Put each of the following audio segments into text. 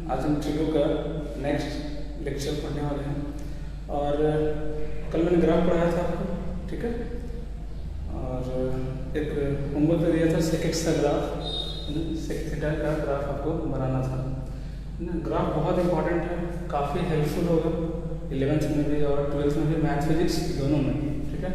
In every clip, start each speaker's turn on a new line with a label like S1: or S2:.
S1: आज हम ट्रिगो का नेक्स्ट लेक्चर पढ़ने वाले हैं। और कल मैंने ग्राफ पढ़ाया था आपको, ठीक है, और एक होमवर्क में दिया था सेकेक्स का ग्राफ, सेक थीटा का ग्राफ आपको बनाना था ना। ग्राफ बहुत इंपॉर्टेंट है, काफ़ी हेल्पफुल होगा 11th में भी और 12th में भी, मैथ फिजिक्स दोनों में, ठीक है।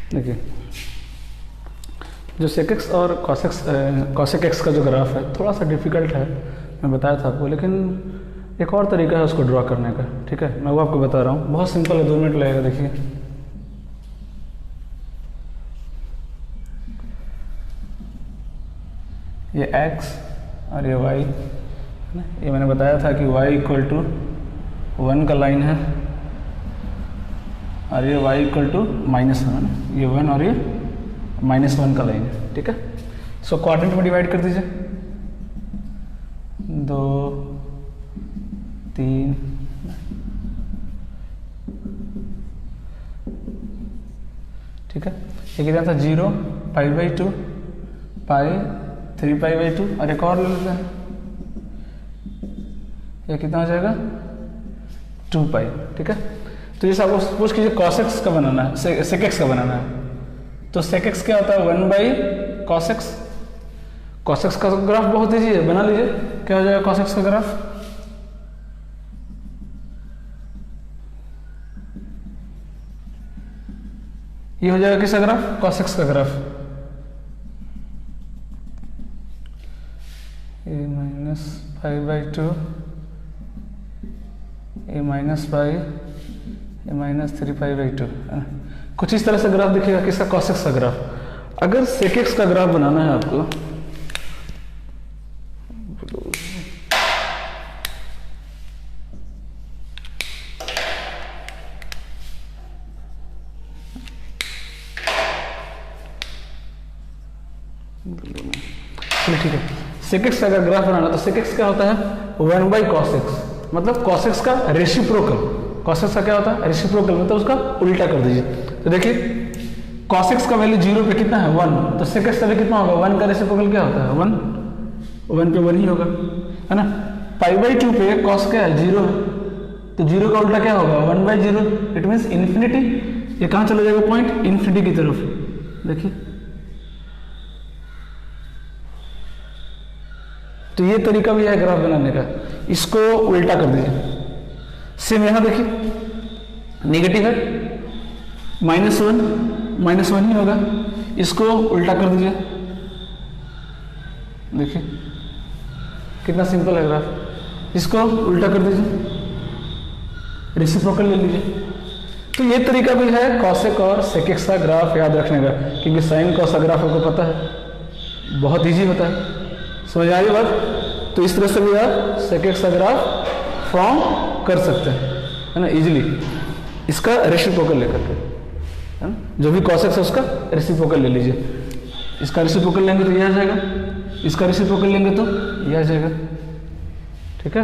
S1: देखिए, जो सेकेक्स और कॉसेक एक्स का जो ग्राफ है थोड़ा सा डिफिकल्ट है, मैं बताया था आपको, लेकिन एक और तरीका है उसको ड्रॉ करने का, ठीक है। मैं वो आपको बता रहा हूँ, बहुत सिंपल है, 2 मिनट लगेगा। देखिए, ये x और ये y, ये मैंने बताया था कि y = 1 का लाइन है और ये y = -1, ये 1 और ये -1 का लाइन है, ठीक है। सो क्वाड्रेंट में डिवाइड कर दीजिए, 2 3, ठीक है। ये कितना था, 0, π/2, पाई, 3π/2 और एक और ले लेते हैं, ये कितना हो जाएगा, 2π, ठीक है। तो जैसे आपको सपोज कीजिए कॉसेक्स का बनाना है, सेकेक्स का बनाना है, तो सेकेक्स क्या होता है, 1/cosx। कॉसेक्स का ग्राफ बहुत ईजी है, बना लीजिए। क्या हो जाएगा कॉसेक्स का ग्राफ, ये हो जाएगा किसका ग्राफ, कॉसेक्स का ग्राफ, a - π/2, a - π, a - 3π/2, है ना। कुछ इस तरह से ग्राफ दिखेगा किसका, कॉसेक्स का ग्राफ। अगर सेकेक्स का ग्राफ बनाना है आपको, चलिए ठीक है, सेकेक्स का अगर ग्राफ बनाना तो सेकेक्स क्या होता है, 1/cosx, मतलब कॉसेक्स का रेसिप्रोकल। कॉसेक्स का क्या होता है, रेसिप्रोकल, मतलब उसका उल्टा कर दीजिए। तो देखिए, कॉसेक्स का वैल्यू 0 पे कितना है, 1, तो सेकेक्स का वैल्यू कितना होगा, 1 का रेसिप्रोकल क्या होता है, 1, 1 पे 1 ही होगा, है ना। π/2 पे कॉस क्या है, 0 है, तो 0 का उल्टा क्या होगा, 1/0, इट मीन्स इन्फिनिटी। ये कहाँ चला जाएगा पॉइंट, इन्फिनिटी की तरफ। देखिए, तो ये तरीका भी है ग्राफ बनाने का, इसको उल्टा कर दीजिए। सेम यहां देखिए, नेगेटिव है, -1 ही होगा, इसको उल्टा कर दीजिए। देखिए कितना सिंपल है ग्राफ, इसको उल्टा कर दीजिए, रेसिप्रोकल ले लीजिए। तो ये तरीका भी है कॉसेक और सेकेक्स का ग्राफ याद रखने का, क्योंकि साइन कॉस का ग्राफ आपको पता है, बहुत ईजी होता है, समझ आ रही बात। तो इस तरह से भी आप सेकेक्स का ग्राफ फॉर्म कर सकते हैं, है ना, इजीली, इसका रेसिप्रोकल लेकर के, है ना। जो भी कॉसेक्स है उसका रेसिप्रोकल ले लीजिए, इसका रेसिप्रोकल लेंगे तो यह आ जाएगा, इसका रेसिप्रोकल लेंगे तो यह आ जाएगा, ठीक है।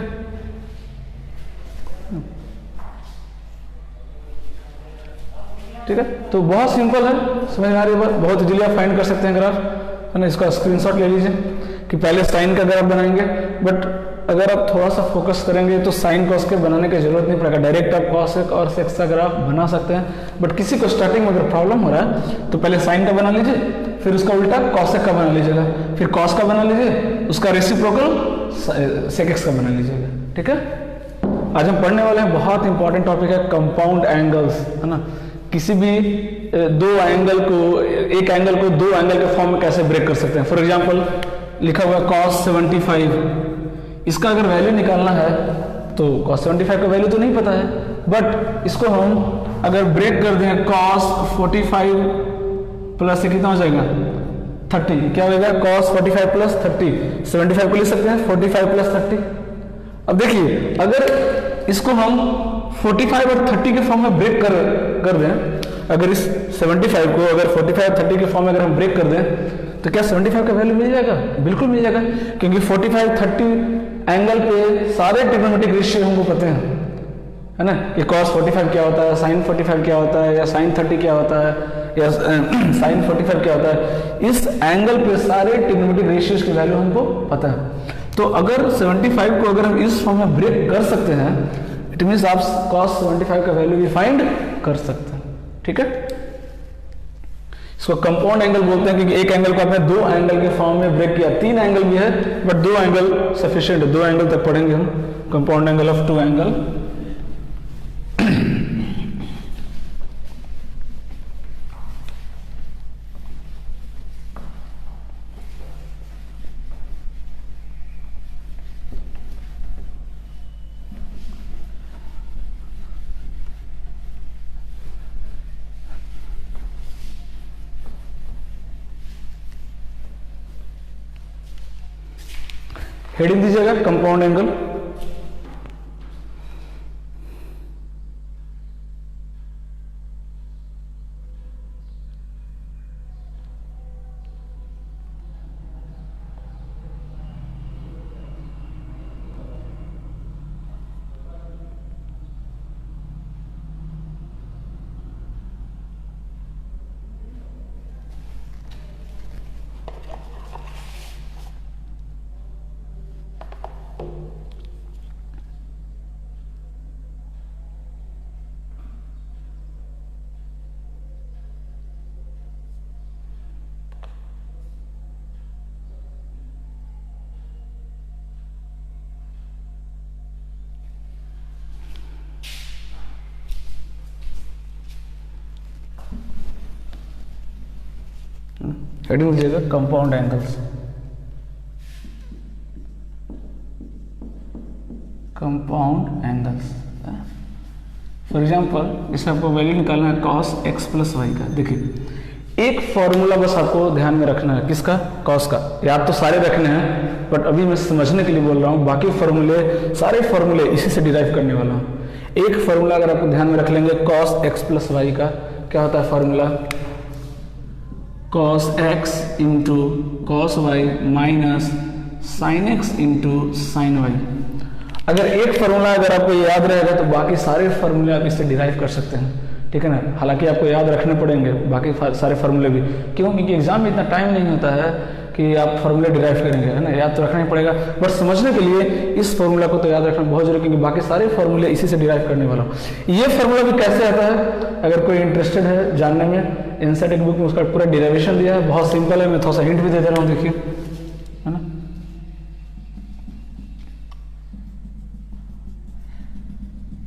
S1: ठीक है, तो बहुत सिंपल है, समझ में आ रही है बात, बहुत इजीली आप फाइंड कर सकते हैं ग्राफ, है ना। इसका स्क्रीनशॉट ले लीजिए कि पहले साइन का ग्राफ बनाएंगे, बट अगर आप थोड़ा सा फोकस करेंगे तो साइन कॉस के बनाने की जरूरत नहीं पड़ेगा, डायरेक्ट आप कॉस और सेक्स का ग्राफ बना सकते हैं। बट किसी को स्टार्टिंग में अगर प्रॉब्लम हो रहा है तो पहले साइन का बना लीजिए, फिर उसका उल्टा कॉसेक का बना लीजिएगा, फिर कॉस का बना लीजिए, उसका रेसिप्रोकल सेकेक्स का बना लीजिएगा। ठीक है, आज हम पढ़ने वाले हैं, बहुत इंपॉर्टेंट टॉपिक है कंपाउंड एंगल्स, है ना। किसी भी दो एंगल को, एक एंगल को दो एंगल के फॉर्म में कैसे ब्रेक कर सकते हैं। फॉर एग्जांपल लिखा हुआ है cos 75, इसका अगर वैल्यू निकालना है तो cos 75 का वैल्यू तो नहीं पता है, बट इसको हम अगर ब्रेक कर दें cos 45 प्लस से कितना हो जाएगा 30, क्या हो जाएगा cos 45 प्लस 30, 75 को लिख सकते हैं 45 प्लस 30। अब देखिए अगर इसको हम 45 और 30 के फॉर्म में ब्रेक कर दें, अगर इस 75 को अगर 45 और 30 के फॉर्म में अगर हम ब्रेक कर दें तो क्या 75 का वैल्यू मिल जाएगा? बिल्कुल मिल जाएगा, क्योंकि 45 30 एंगल पे सारे ट्रिग्नोमेट्रिक रेशियो हमको पता है ना, कि cos 45 क्या होता है, sin 45 क्या होता है, या sin 30 क्या होता है, या sin 45 क्या होता है। इस एंगल पे सारे ट्रिग्नोमेट्रिक रेशियोज की वैल्यू हमको पता है। तो अगर 75 को अगर हम इस फॉर्म में ब्रेक कर सकते हैं, इट मीन्स आप cos 75 का वैल्यू भी फाइंड कर सकते हैं। ठीक है, इसको कंपाउंड एंगल बोलते हैं, क्योंकि एक एंगल को आपने दो एंगल के फॉर्म में ब्रेक किया, तीन एंगल भी है बट दो एंगल सफिशिएंट है, दो एंगल तक पढ़ेंगे हम, compound angle of two angle. Heading दीजिएगा कंपाउंड एंगल। हेडिंग दीजिएगा compound angles. Compound angles, for example इसमें आपको वैल्यू निकालना है cos x प्लस वाई का। देखिए एक फॉर्मूला बस आपको ध्यान में रखना है, किसका? cos का। याद तो सारे रखने हैं बट अभी मैं समझने के लिए बोल रहा हूँ, बाकी फॉर्मूले सारे फॉर्मूले इसी से डिराइव करने वाला हूँ। एक फॉर्मूला अगर आपको ध्यान में रख लेंगे cos x प्लस वाई का, क्या होता है formula? cos x into cos y minus sin x into sin y। अगर एक फॉर्मूला अगर आपको याद रहेगा तो बाकी सारे फॉर्मूले आप इससे डिराइव कर सकते हैं। ठीक है ना, हालांकि आपको याद रखने पड़ेंगे बाकी सारे फॉर्मूले भी, क्यों? क्योंकि एग्जाम में इतना टाइम नहीं होता है कि आप फॉर्मूले डिराइव करेंगे, है ना, याद तो रखना ही पड़ेगा। बट समझने के लिए इस फॉर्मूला को तो याद रखना बहुत जरूरी, क्योंकि बाकी सारे फॉर्मूले इसी से डिराइव करने वाला हूँ। ये फॉर्मूला भी कैसे आता है, अगर कोई इंटरेस्टेड है जानने में, एनसीईआरटी बुक में उसका पूरा डिराइवेशन दिया है, बहुत सिंपल है, मैं थोड़ा सा हिंट भी दे दे रहा हूँ, देखिए, है ना।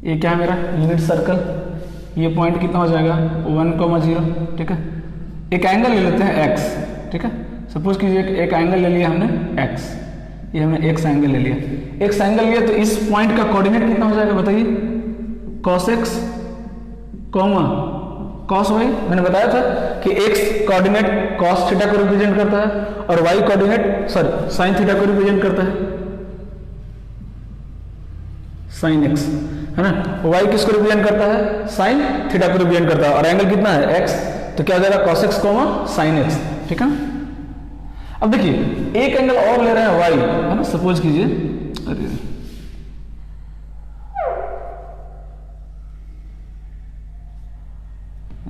S1: ये क्या है मेरा यूनिट सर्कल, ये पॉइंट कितना हो जाएगा 1,0। ठीक है, एक एंगल ले लेते हैं x। ठीक है, सपोज कीजिए एक एंगल ले लिया हमने x, ये हमने x एंगल ले लिया, x एंगल लिया, तो इस पॉइंट का कोऑर्डिनेट कितना हो जाएगा बताइए? cos x comma cos y। मैंने बताया था कि x कोऑर्डिनेट cos थीटा को रिप्रेजेंट करता है और y कोऑर्डिनेट sin थीटा को रिप्रेजेंट करता है, sin x, है ना। y किसको रिप्रेजेंट करता है? sin थीटा को रिप्रेजेंट करता है, और एंगल कितना है x, तो क्या हो जाएगा cos x comma sin x। ठीक है, अब देखिए एक एंगल और ले रहे हैं y, है ना, सपोज कीजिए, अरे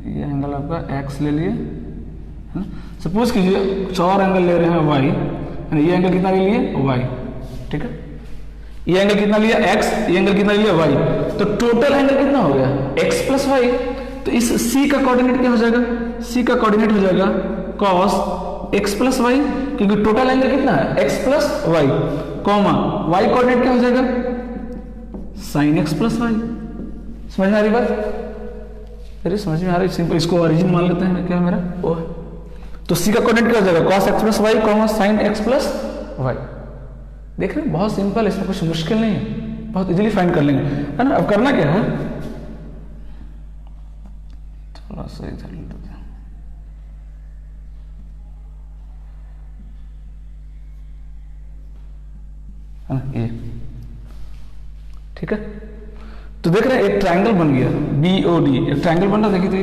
S1: ये एंगल आपका x ले लिए, है ना, सपोज कीजिए कुछ और एंगल ले रहे हैं y, ये एंगल कितना ले लिए? y। ठीक है, ये एंगल कितना लिया x, ये एंगल कितना लिया y, तो टोटल एंगल कितना हो गया x प्लस वाई। तो इस c का कोऑर्डिनेट क्या हो जाएगा, c का कोऑर्डिनेट हो जाएगा cos x प्लस वाई, क्योंकि टोटल एंगल कितना है x plus y, comma y coordinate क्या हो जाएगा sin x प्लस वाई। समझ में आ रही बात? अरे समझ में आ रही, सिंपल इसको ओरिजिन मान लेते हैं, क्या मेरा ओ है। तो c का कोऑर्डिनेट क्या हो जाएगा cos x plus y, comma sin x plus y. देख रहे हैं, बहुत सिंपल, इसमें कुछ मुश्किल नहीं है, बहुत इजीली फाइंड कर लेंगे, है ना। अब करना क्या है, थोड़ा सा इधर लेते हैं, है ना, ये ठीक है। तो देख रहे हैं एक ट्रायंगल बन गया BOD, एक ट्रायंगल बन रहा, देखिए तो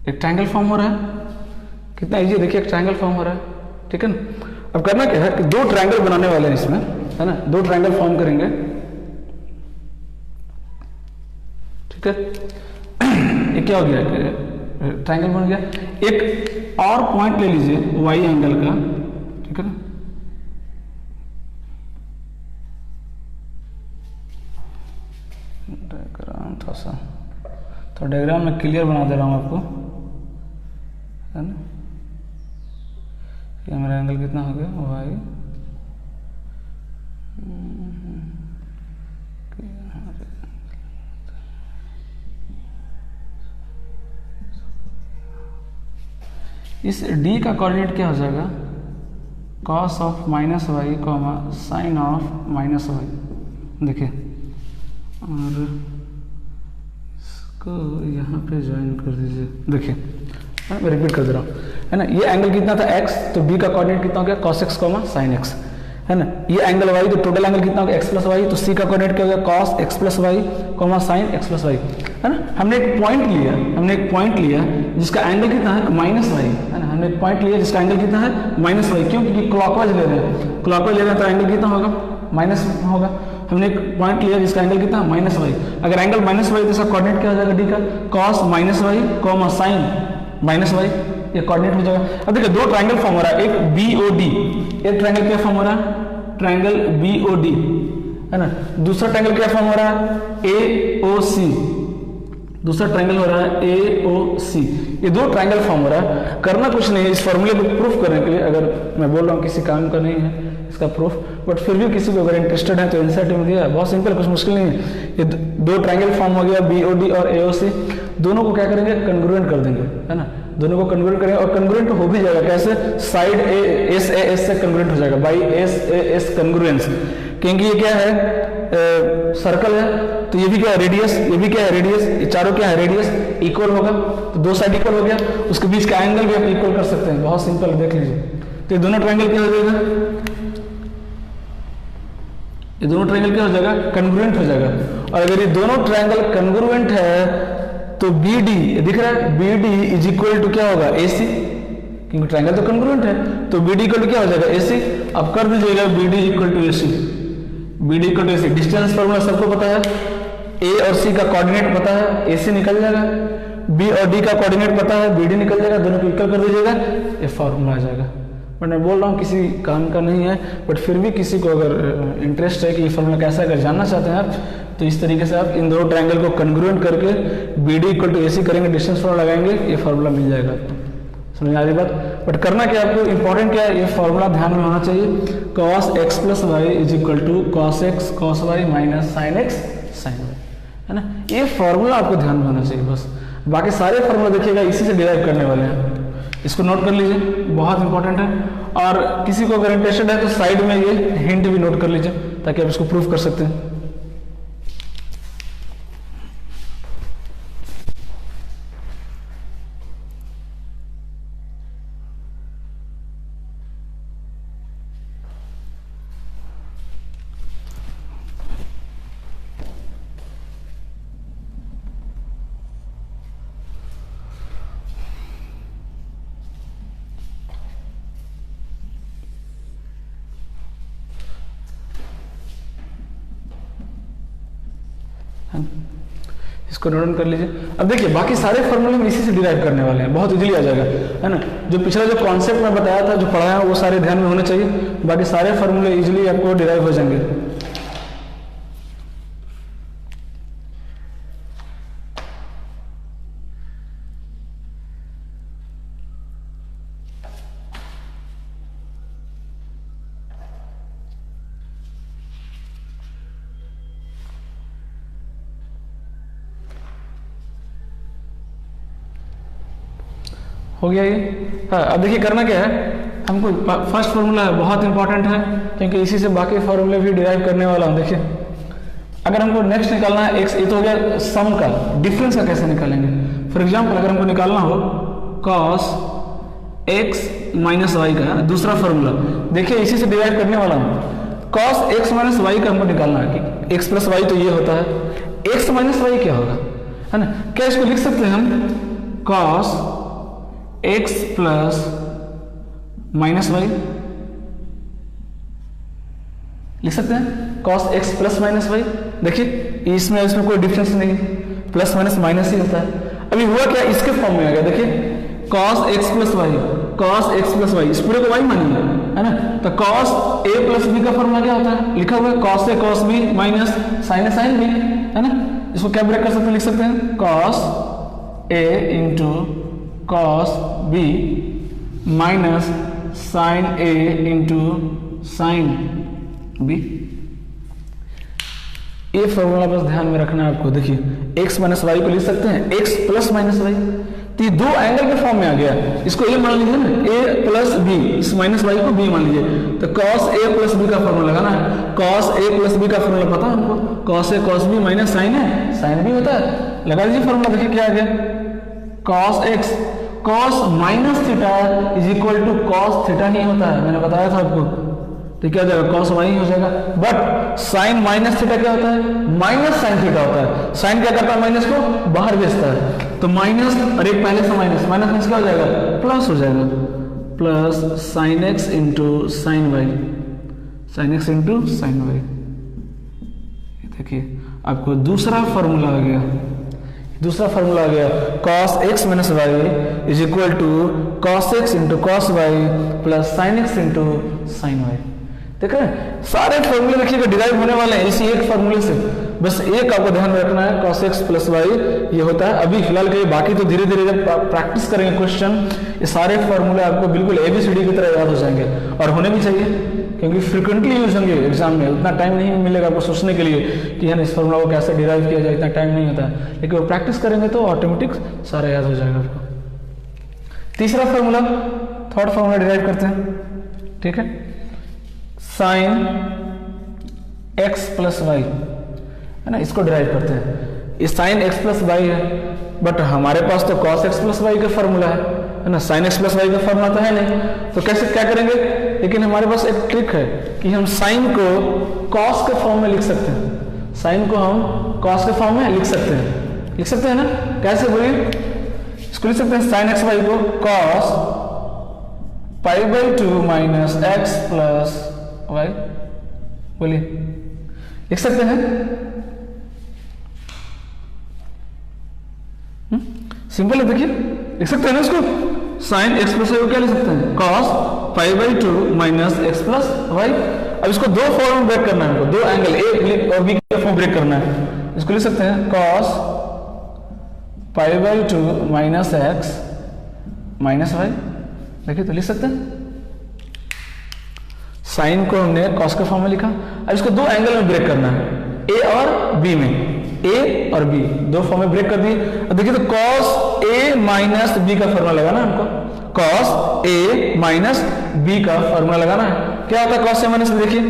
S1: एक ट्रायंगल फॉर्म हो रहा है, कितना इजी, देखिए एक ट्रायंगल फॉर्म हो रहा है, ठीक है ना। अब करना क्या है कि दो ट्रायंगल बनाने वाले हैं इसमें, है ना, दो ट्रायंगल फॉर्म करेंगे, ठीक है। ये क्या हो गया, ट्रायंगल बन गया। एक और पॉइंट ले लीजिए y एंगल का, ठीक है ना, डायग्राम थोड़ा डायग्राम में क्लियर बना दे रहा हूं आपको, है ना। ये मेरा एंगल कितना हो गया y, इस d का कोऑर्डिनेट क्या हो जाएगा cos of minus y, comma sine of minus y. देखिए, और इसको यहाँ पे ज्वाइन कर दीजिए, देखिए मैं रिपीट कर दे रहा हूँ, है ना। ये एंगल कितना था x, तो b का कोऑर्डिनेट कितना हो गया cos x, sin x, है ना। ये एंगल y, तो टोटल एंगल कितना हो गया x प्लस वाई, तो c का कोऑर्डिनेट क्या हो गया cos x plus y, sin x plus y, है ना। हमने एक पॉइंट लिया जिसका एंगल कितना है माइनस वाई, है ना। हमने एक पॉइंट लिया जिसका एंगल कितना है माइनस वाई, क्यों, क्योंकि क्लॉकवाइज ले रहे हैं, तो एंगल कितना होगा माइनस होगा। हमने एक पॉइंट लिया जिसका एंगल कितना माइनस वाई, अगर एंगल माइनस वाई तो इसका कोऑर्डिनेट क्या हो जाएगा d का cos minus y, sin minus y, ये कोऑर्डिनेट हो जाएगा। अब देखिए दो ट्रायंगल फॉर्म हो रहा है, एक BOD, एक ट्रायंगल क्या फॉर्म हो रहा है, ट्रायंगल BOD, है ना। दूसरा ट्रायंगल क्या फॉर्म हो रहा है AOC, दूसरा ट्रायंगल हो रहा है AOC। ये दो ट्रायंगल फॉर्म हो रहा है। करना कुछ नहीं है, इस फॉर्मूले को प्रूफ करने के लिए, अगर मैं बोल रहा हूँ किसी काम का नहीं है इसका प्रूफ, बट फिर भी किसी को अगर इंटरेस्टेड है तो इंसर्ट में दिया, बहुत सिंपल, कुछ मुश्किल नहीं है। ये दो ट्रायंगल फॉर्म हो गया BOD और AOC, दोनों को क्या करेंगे कन्ग्रुएंट कर देंगे, है ना। दोनों को कन्ग्रुएंट करेंगे और कन्ग्रुएंट हो भी जाएगा, कैसे, साइड SAS से कन्ग्रुएंट हो जाएगा, बाई SAS कन्ग्रुएंस, क्योंकि ये क्या है सर्कल है, तो ये भी क्या है रेडियस, ये भी क्या है रेडियस, ये चारों क्या है रेडियस, इक्वल होगा, तो दो साइड इक्वल हो गया, उसके बीच का एंगल भी आप इक्वल कर सकते हैं, बहुत सिंपल, देख लीजिए। तो ये दोनों ट्रायंगल क्या हो जाएगा, ये दोनों ट्रायंगल क्या हो जाएगा कन्ग्रुएंट हो जाएगा। और अगर ये दोनों ट्रायंगल कन्ग्रुएंट है तो BD दिख रहा है, BD इज इक्वल टू क्या होगा AC, क्योंकि ट्रायंगल तो कन्ग्रुएंट है, तो BD इक्वल टू क्या हो जाएगा AC। अब कर दीजिएगा BD equal to AC, BD equal to AC, distance formula सबको पता है, A और C का कोऑर्डिनेट पता है, AC निकल जाएगा, B और D का कोऑर्डिनेट पता है, BD निकल जाएगा, दोनों को इक्वल कर दीजिएगा, ये फॉर्मूला आ जाएगा। बट मैं बोल रहा हूँ किसी काम का नहीं है, बट फिर भी किसी को अगर इंटरेस्ट है कि ये फॉर्मूला कैसा, अगर जानना चाहते हैं आप, तो इस तरीके से आप इन दोनों ट्रायंगल को कन्ग्रुएंट करके BD इक्वल टू AC करेंगे, डिस्टेंस फॉर्मूला लगाएंगे, ये फॉर्मूला मिल जाएगा आपको। समझ आ रही बात? बट करना क्या आपको, इंपॉर्टेंट क्या है, ये फॉर्मूला ध्यान में होना चाहिए, cos x plus y is equal to cos x cos y minus sin x sin y, है ना। ये फॉर्मूला आपको ध्यान में होना चाहिए बस, बाकी सारे फॉर्मूला देखिएगा इसी से डिराइव करने वाले हैं, इसको नोट कर लीजिए, बहुत इंपॉर्टेंट है। और किसी को अगर इंटरेस्टेड है तो साइड में ये हिंट भी नोट कर लीजिए ताकि आप इसको प्रूफ कर सकते हैं। इसको नोट डाउन कर लीजिए। अब देखिए बाकी सारे फॉर्मूले हम इसी से डिराइव करने वाले हैं, बहुत इजीली आ जाएगा, है ना। जो पिछला जो कॉन्सेप्ट मैं बताया था, जो पढ़ाया वो सारे ध्यान में होने चाहिए, बाकी सारे फॉर्मूले इजीली आपको डिराइव हो जाएंगे। हो गया ये। हाँ, अब देखिए करना क्या है, हमको फर्स्ट फॉर्मूला है बहुत इंपॉर्टेंट है, क्योंकि इसी से बाकी फॉर्मूले भी डिराइव करने वाला हूँ। देखिए अगर हमको नेक्स्ट निकालना है एक्स, ये तो हो गया सम का, डिफरेंस का कैसे निकालेंगे। फॉर एग्जाम्पल अगर हमको निकालना हो कॉस एक्स माइनस वाई का दूसरा फॉर्मूला, देखिए इसी से डिराइव करने वाला हूँ। कॉस एक्स माइनस वाई का हमको निकालना है कि एक्स प्लस वाई तो ये होता है, एक्स माइनस वाई क्या होगा, है ना। क्या इसको लिख सकते हैं हम cos x plus minus y, लिख सकते हैं cos x plus minus y. देखिए इसमें कोई डिफरेंस नहीं, प्लस माइनस माइनस ही होता है। अभी हुआ क्या, इसके फॉर्म में आ गया। देखिए cos x plus y, cos x plus y, इस पूरे को वाई मानिए, है ना। तो कॉस ए प्लस बी का फॉर्मूला क्या होता है, लिखा हुआ है cos A cos B minus sine A sine B, है ना। इसको क्या ब्रेक कर सकते हैं, लिख सकते हैं cos A into cos B minus sine A into sine B. ये फॉर्मूला बस ध्यान में रखना है आपको। देखिए x माइनस वाई को लिख सकते हैं x प्लस माइनस वाई, तो ये दो एंगल के फॉर्म में आ गया। इसको a मान लीजिए ना, a प्लस बी, इस माइनस वाई को b मान लीजिए, तो cos a प्लस b का फॉर्मूला लगाना है। cos a प्लस b का फॉर्मूला पता है हमको, cos a cos b minus sine है साइन b होता है, लगा लीजिए फॉर्मूला। देखिए क्या आ गया, cos x cos minus theta is equal to cos theta ही होता है, मैंने बताया था आपको। तो क्या हो जाएगा, cos y हो जाएगा। बट sin माइनस थीटा क्या होता है, माइनस साइन थीटा होता है। साइन क्या करता है, माइनस को बाहर भेजता है, तो माइनस और एक पहले से माइनस, माइनस मीन्स क्या हो जाएगा, प्लस हो जाएगा, plus sine x into sine y, sine x into sine y. देखिए आपको दूसरा फॉर्मूला आ गया, दूसरा फॉर्मूला आ गया cos x minus y is equal to cos x into cos y plus sine x into sine y. देख रहे हैं सारे फॉर्मूले देखिएगा डिराइव होने वाले हैं इसी एक फॉर्मूले से। बस एक आपको ध्यान में रखना है, cos x प्लस वाई ये होता है। अभी फिलहाल के लिए, बाकी तो धीरे धीरे जब प्रैक्टिस करेंगे क्वेश्चन, ये सारे फॉर्मूले आपको बिल्कुल ABCD की तरह याद हो जाएंगे, और होने भी चाहिए, क्योंकि फ्रिक्वेंटली यूज होंगे एग्जाम में। उतना टाइम नहीं मिलेगा आपको सोचने के लिए कि है ना इस फॉर्मूला को कैसे डिराइव किया जाए, इतना टाइम नहीं होता है, लेकिन वो प्रैक्टिस करेंगे तो ऑटोमेटिक सारा याद हो जाएगा आपको। तीसरा फॉर्मूला, थर्ड फॉर्मूला डिराइव करते हैं, ठीक है। साइन एक्स प्लस वाई, है ना, इसको डिराइव करते हैं। ये साइन एक्स प्लस वाई है, बट हमारे पास तो कॉस एक्स प्लस वाई का फॉर्मूला है ना, साइन एक्स प्लस वाई का फॉर्मूला तो है नहीं, तो कैसे क्या करेंगे। लेकिन हमारे पास एक ट्रिक है कि हम साइन को कॉस के फॉर्म में लिख सकते हैं, साइन को हम कॉस के फॉर्म में लिख सकते हैं, लिख सकते हैं ना। कैसे बोलिए, इसको लिख सकते हैं साइन एक्स वाई को cos pi by 2 minus x plus y, बोलिए लिख सकते हैं। सिंपल है, देखिए लिख सकते हैं ना इसको, साइन एक्स प्लस वाई को क्या लिख सकते हैं, cos pi by 2 minus x plus y. अब इसको दो फॉर्म में ब्रेक करना है हमको, दो एंगल ए और बी के फॉर्म ब्रेक करना है। इसको लिख सकते हैं cos pi by 2 minus x minus y, देखिए तो लिख सकते हैं। साइन को हमने कॉस के फॉर्म में लिखा, अब इसको दो एंगल में ब्रेक करना है, ए और बी में, ए और बी दो फॉर्म में ब्रेक कर दिए। अब देखिए तो कॉस ए माइनस बी का फॉर्मूला लगाना है हमको, कॉस ए माइनस बी का फॉर्मूला लगाना है। क्या होता है कॉस ए माइनस बी, देखिए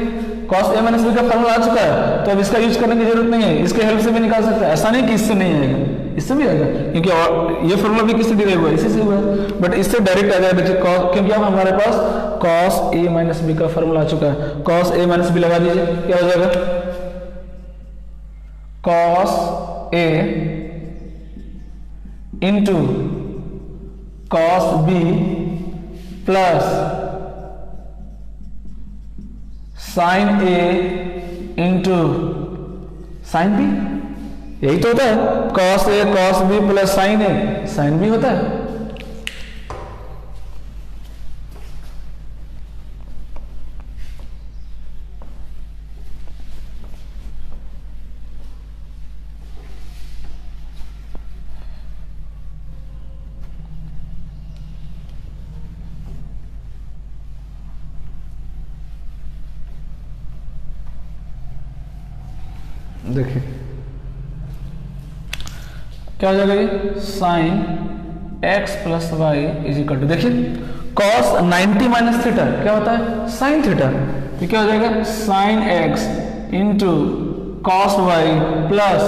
S1: कॉस ए माइनस बी का फॉर्मूला आ चुका है, तो अब इसका यूज करने की जरूरत नहीं है, इसके हेल्प से भी निकाल सकते हैं। ऐसा नहीं कि इससे नहीं आएगा, इससे भी आएगा, क्योंकि ये फॉर्मूला भी किससे डिराइव हुआ है, इसी से हुआ है, बट इससे डायरेक्ट आ जाएगा। देखिए क्योंकि अब हमारे पास कॉस ए माइनस बी का फॉर्मूला आ चुका है, कॉस ए माइनस बी लगा दीजिए, क्या हो जाएगा, cos A into cos B plus sine A into sine B, यही तो होता है, cos A cos B plus sin A sin B होता है। देखिए क्या हो जाएगा ये, sine x plus y is equal to, देखिए cos 90 माइनस थीटा क्या होता है, साइन थीटा, तो क्या हो जाएगा sine x into cos y plus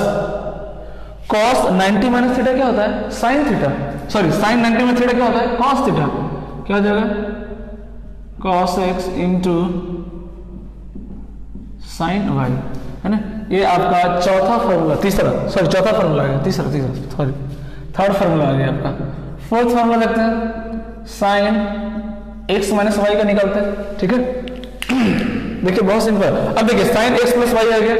S1: cos 90 minus theta क्या होता है, sine theta, sorry sine 90 minus theta क्या होता है, cos थीटा, क्या हो जाएगा cos x into sine y, है ना। ये आपका चौथा फॉर्मूला, चौथा फॉर्मूला आ गया, थर्ड फॉर्मूला आ गया आपका। फोर्थ फॉर्मूला देखते हैं, साइन एक्स माइनस वाई का निकालते हैं, ठीक है। देखिए बहुत सिंपल, अब देखिए साइन एक्स प्लस वाई आ गया,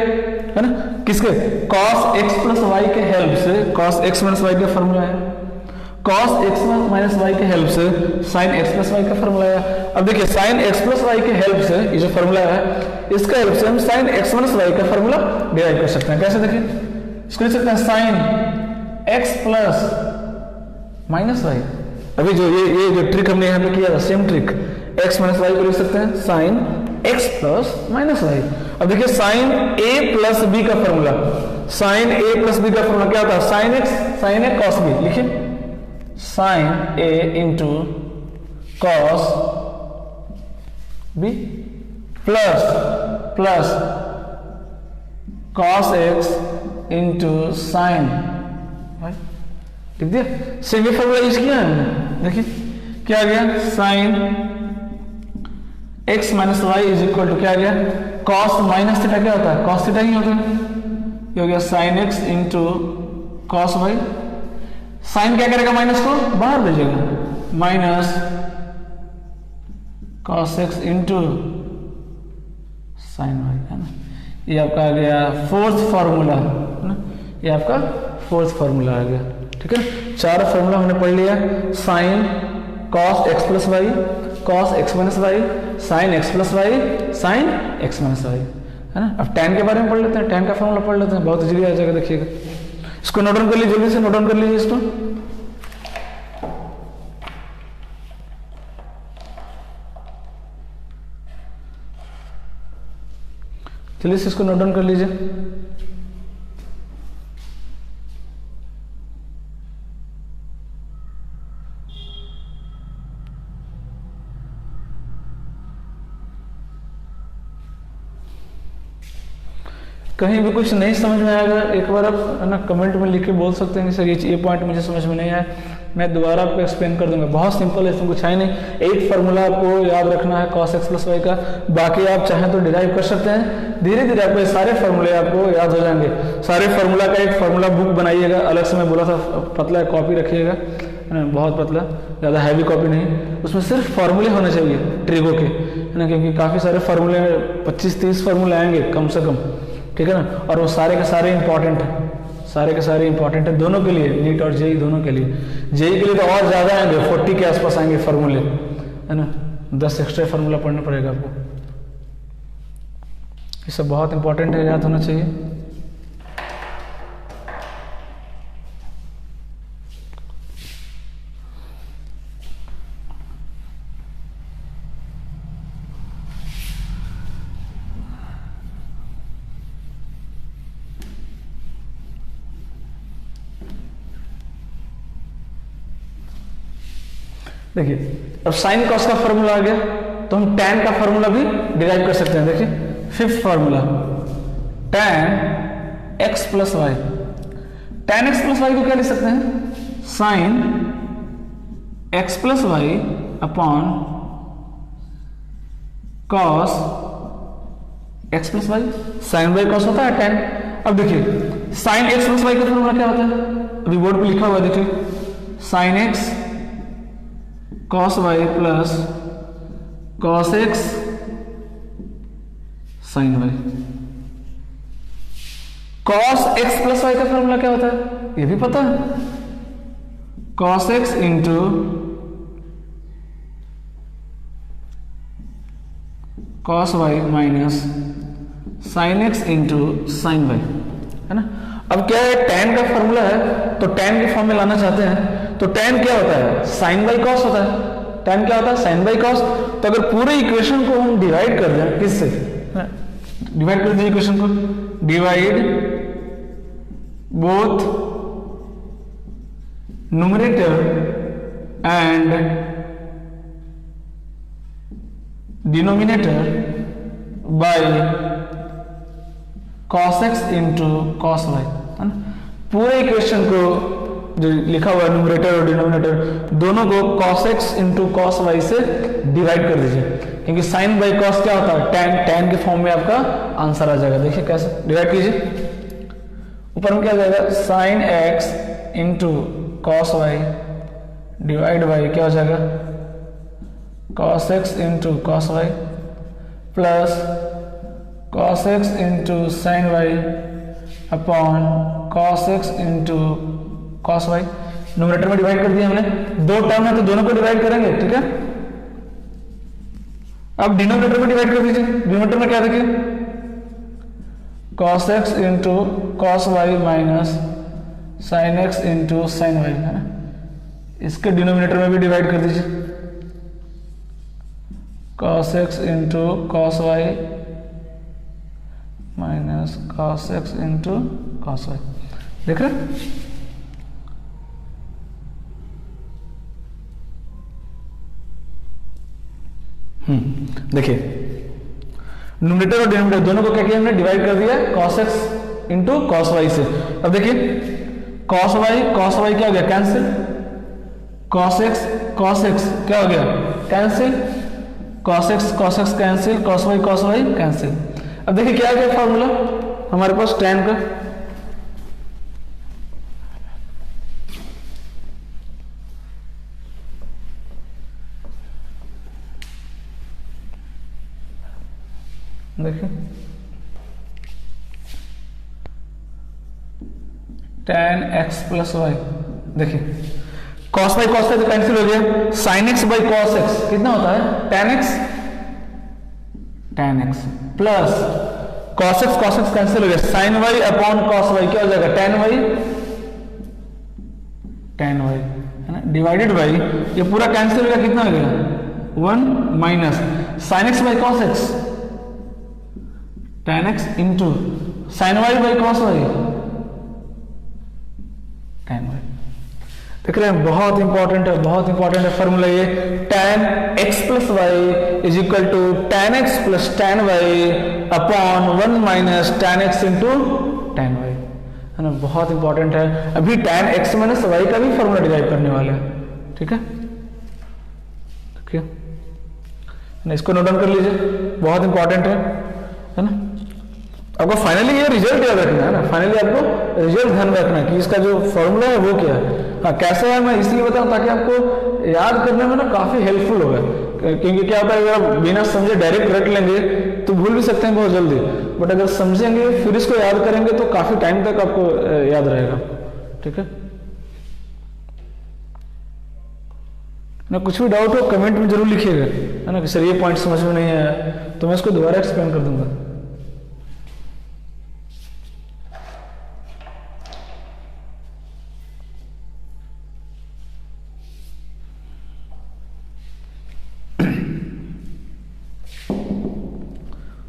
S1: है ना, किसके, कॉस एक्स प्लस वाई के हेल्प से, कॉस एक्स माइनस वाई का फॉर्मूला है, cos x माइनस वाई के हेल्प से sin x प्लस वाई का फॉर्मूला है। अब देखिए sin x प्लस वाई के हेल्प से ये जो फॉर्मूला है, इसका हेल्प से हम sin x माइनस वाई का फॉर्मूला डिराइव कर सकते हैं। कैसे, देखिए इसको लिख सकते हैं sin x plus minus y. अभी जो ये जो ट्रिक हमने यहाँ पे किया था, same trick, x minus y को लिख सकते हैं sin x plus minus y. अब देखिए sin a प्लस b का formula, sin a plus b का फॉर्मूला क्या होता है, sin a cos b, लिखिए sin a into cos b plus cos x into sin, लिख दिया, सेम फॉर्मूला यूज किया है हमने। देखिए क्या आ गया, sin x minus y is equal to क्या आ गया, cos माइनस थीटा क्या होता है, cos थीटा ही होता है, ये हो गया sin x into cos y। Sine क्या करेगा, माइनस को बाहर भेजेगा, minus cos x into sine y, है ना। ये आपका आ गया फोर्थ फार्मूला, है ना, ये आपका फोर्थ फार्मूला आ गया, ठीक है। चार फार्मूला हमने पढ़ लिया, sine cos x plus y, cos x minus y, sine x plus y, sine x minus y, है ना। अब tan के बारे में पढ़ लेते हैं, tan का फार्मूला पढ़ लेते हैं, बहुत इजीली आ जाएगा, देखिएगा। इसको नोट डाउन कर लीजिए, जल्दी से नोट डाउन कर लीजिए इसको। चलिए इसको नोट डाउन कर लीजिए। कहीं भी कुछ नहीं समझ में आएगा, एक बार आप है ना कमेंट में लिख के बोल सकते हैं कि सर ये पॉइंट मुझे समझ में नहीं आया, मैं दोबारा आपको एक्सप्लेन कर दूंगा। बहुत सिंपल है, इसमें कुछ है नहीं, एक फार्मूला आपको याद रखना है cos x प्लस वाई का, बाकी आप चाहें तो डिराइव कर सकते हैं। धीरे धीरे आपको सारे फार्मूले आपको याद हो जाएंगे। सारे फार्मूला का एक फार्मूला बुक बनाइएगा, अलग से मैं बोला था पतला कॉपी रखिएगा, है ना, बहुत पतला, ज़्यादा हैवी कॉपी नहीं, उसमें सिर्फ फार्मूले होने चाहिए ट्रिगो के, है ना, क्योंकि काफ़ी सारे फार्मूले 25-30 फार्मूले आएंगे कम से कम, ठीक है ना, और वो सारे के सारे इंपॉर्टेंट है, सारे के सारे इंपॉर्टेंट है दोनों के लिए, नीट और जेई दोनों के लिए। जेई के लिए तो और ज़्यादा आएंगे, 40 के आसपास आएंगे फार्मूले, है ना, 10 एक्स्ट्रा फार्मूला पढ़ना पड़ेगा आपको। ये सब बहुत इंपॉर्टेंट है, याद होना चाहिए। देखिए अब साइन कॉस का फॉर्मूला आ गया, तो हम tan का फॉर्मूला भी डिराइव कर सकते हैं। देखिए fifth formula, tan x plus y, tan x plus y को क्या लिख सकते हैं, sine x plus y upon cos x plus y, sine by cos होता है tan। अब देखिए साइन x प्लस वाई का फॉर्मूला क्या होता है, अभी बोर्ड पे लिखा हुआ है, देखिए sine x cos y plus cos x sin y, cos x plus y का फॉर्मूला क्या होता है, ये भी पता है, cos x into cos y minus sin x into sin y, है ना। अब क्या है, tan का फॉर्मूला है तो tan के फॉर्म में लाना चाहते हैं, तो tan क्या होता है, sin by cos होता है। tan क्या होता है, sin by cos। तो अगर पूरे इक्वेशन को हम डिवाइड कर दें, किससे डिवाइड कर दीजिए इक्वेशन को, divide both numerator and denominator by cos x into cos y, है ना। पूरे इक्वेशन को जो लिखा हुआ है न्यूमरेटर और डिनोमिनेटर दोनों को cos x into cos y से डिवाइड कर दीजिए, क्योंकि sin बाई cos क्या होता है, tan के फॉर्म में आपका आंसर आ जाएगा। देखिए कैसे डिवाइड कीजिए, ऊपर में क्या आ जाएगा, sin x into cos y divide by क्या हो जाएगा, cos x into cos y plus cos x into sin y upon cos x into cos y। Numerator में डिवाइड कर दिया हमने, दो टर्म है तो दोनों को डिवाइड करेंगे, ठीक है। अब डिनोमिनेटर में डिवाइड कर दीजिए, डिनोमिनेटर में क्या देखिए, cos x into cos y minus sin x into sin y, है ना। इसके डिनोमिनेटर में भी डिवाइड कर दीजिए, cos x into cos y minus cos x into cos y। देख रहे, देखिए न्यूमरेटर और डिनोमिनेटर दोनों को क्या किया हमने, डिवाइड कर दिया cos x into cos y से। अब देखिए cos y क्या हो गया, कैंसिल, cos x क्या हो गया, cancel, cos x cancel, cos y cancel. अब देखिए क्या आ गया फॉर्मूला हमारे पास tan का, देखिए tan x प्लस वाई, देखिए cos y cos y तो कैंसिल हो गया, sin x by cos x कितना होता है, tan x plus cos x cancel हो गया, sin y upon cos y क्या हो जाएगा, tan y, है ना, डिवाइडेड बाई ये पूरा कैंसिल हो गया, कितना हो गया 1 minus sin x by cos x tan x into sin y by cos y tan y। देख रहे हैं, बहुत इंपॉर्टेंट है, बहुत इंपॉर्टेंट है फॉर्मूला ये, tan x plus y is equal to tan x plus tan y upon 1 minus tan x into tan y, है ना, बहुत इंपॉर्टेंट है। अभी tan x माइनस y का भी फॉर्मूला डिराइव करने वाले हैं, ठीक है, इसको नोट डाउन कर लीजिए, बहुत इंपॉर्टेंट है ना। आपको फाइनली ये रिजल्ट याद रखना है ना, फाइनली आपको रिजल्ट ध्यान में रखना है कि इसका जो फॉर्मूला है वो क्या है। हाँ कैसे है मैं इसलिए बताऊं ताकि आपको याद करने में ना काफी हेल्पफुल होगा, क्योंकि क्या होता है अगर आप बिना समझे डायरेक्ट रट लेंगे तो भूल भी सकते हैं बहुत जल्दी, बट अगर समझेंगे फिर इसको याद करेंगे तो काफी टाइम तक आपको याद रहेगा, ठीक है ना। कुछ भी डाउट हो कमेंट में जरूर लिखिएगा, है ना, कि सर ये पॉइंट समझ में नहीं आया तो मैं इसको दोबारा एक्सप्लेन कर दूंगा।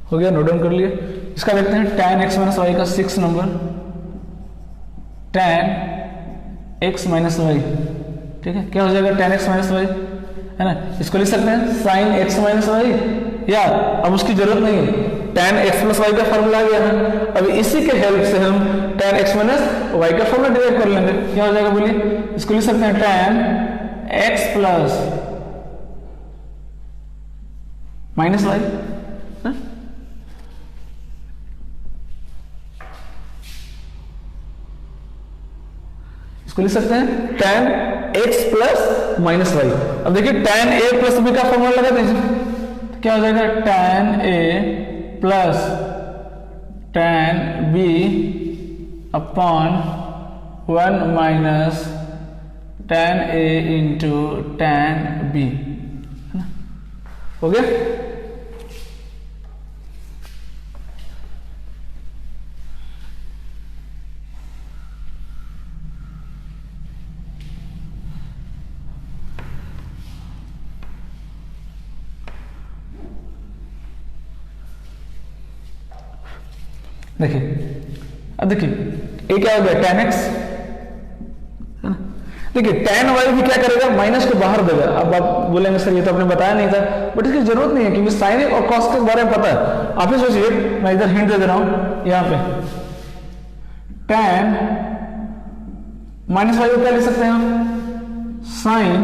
S1: हो गया, नोट डाउन कर लिए। इसका देखते हैं tan x माइनस वाई का 6 number, tan x minus y, ठीक है, क्या हो जाएगा tan x माइनस वाई, है ना। इसको लिख सकते हैं sin x माइनस वाई, या अब उसकी जरूरत नहीं है, tan x प्लस वाई का फॉर्मूला आ गया ना, अब इसी के हेल्प से हम tan x माइनस वाई का फॉर्मूला डिराइव कर लेंगे। क्या हो जाएगा बोलिए, इसको लिख सकते हैं tan x plus minus y, इसको लिख सकते हैं tan x plus minus y. अब देखिए tan a प्लस b का फॉर्मूला लगा दीजिए, तो क्या हो जाएगा tan a plus tan b upon 1 minus tan A into tan B, है ना, हो गया। देखिए अब देखिए ये क्या हो गया tan x, है ना। देखिए tan y भी क्या करेगा, माइनस को बाहर देगा। अब आप बोलेंगे सर ये तो आपने बताया नहीं था, बट इसकी जरूरत नहीं है क्योंकि साइन और कॉस के बारे में पता है। आप ही सोचिए, मैं इधर हिंट दे रहा हूं यहाँ पे, tan माइनस वाई को क्या लिख सकते हैं हम, sine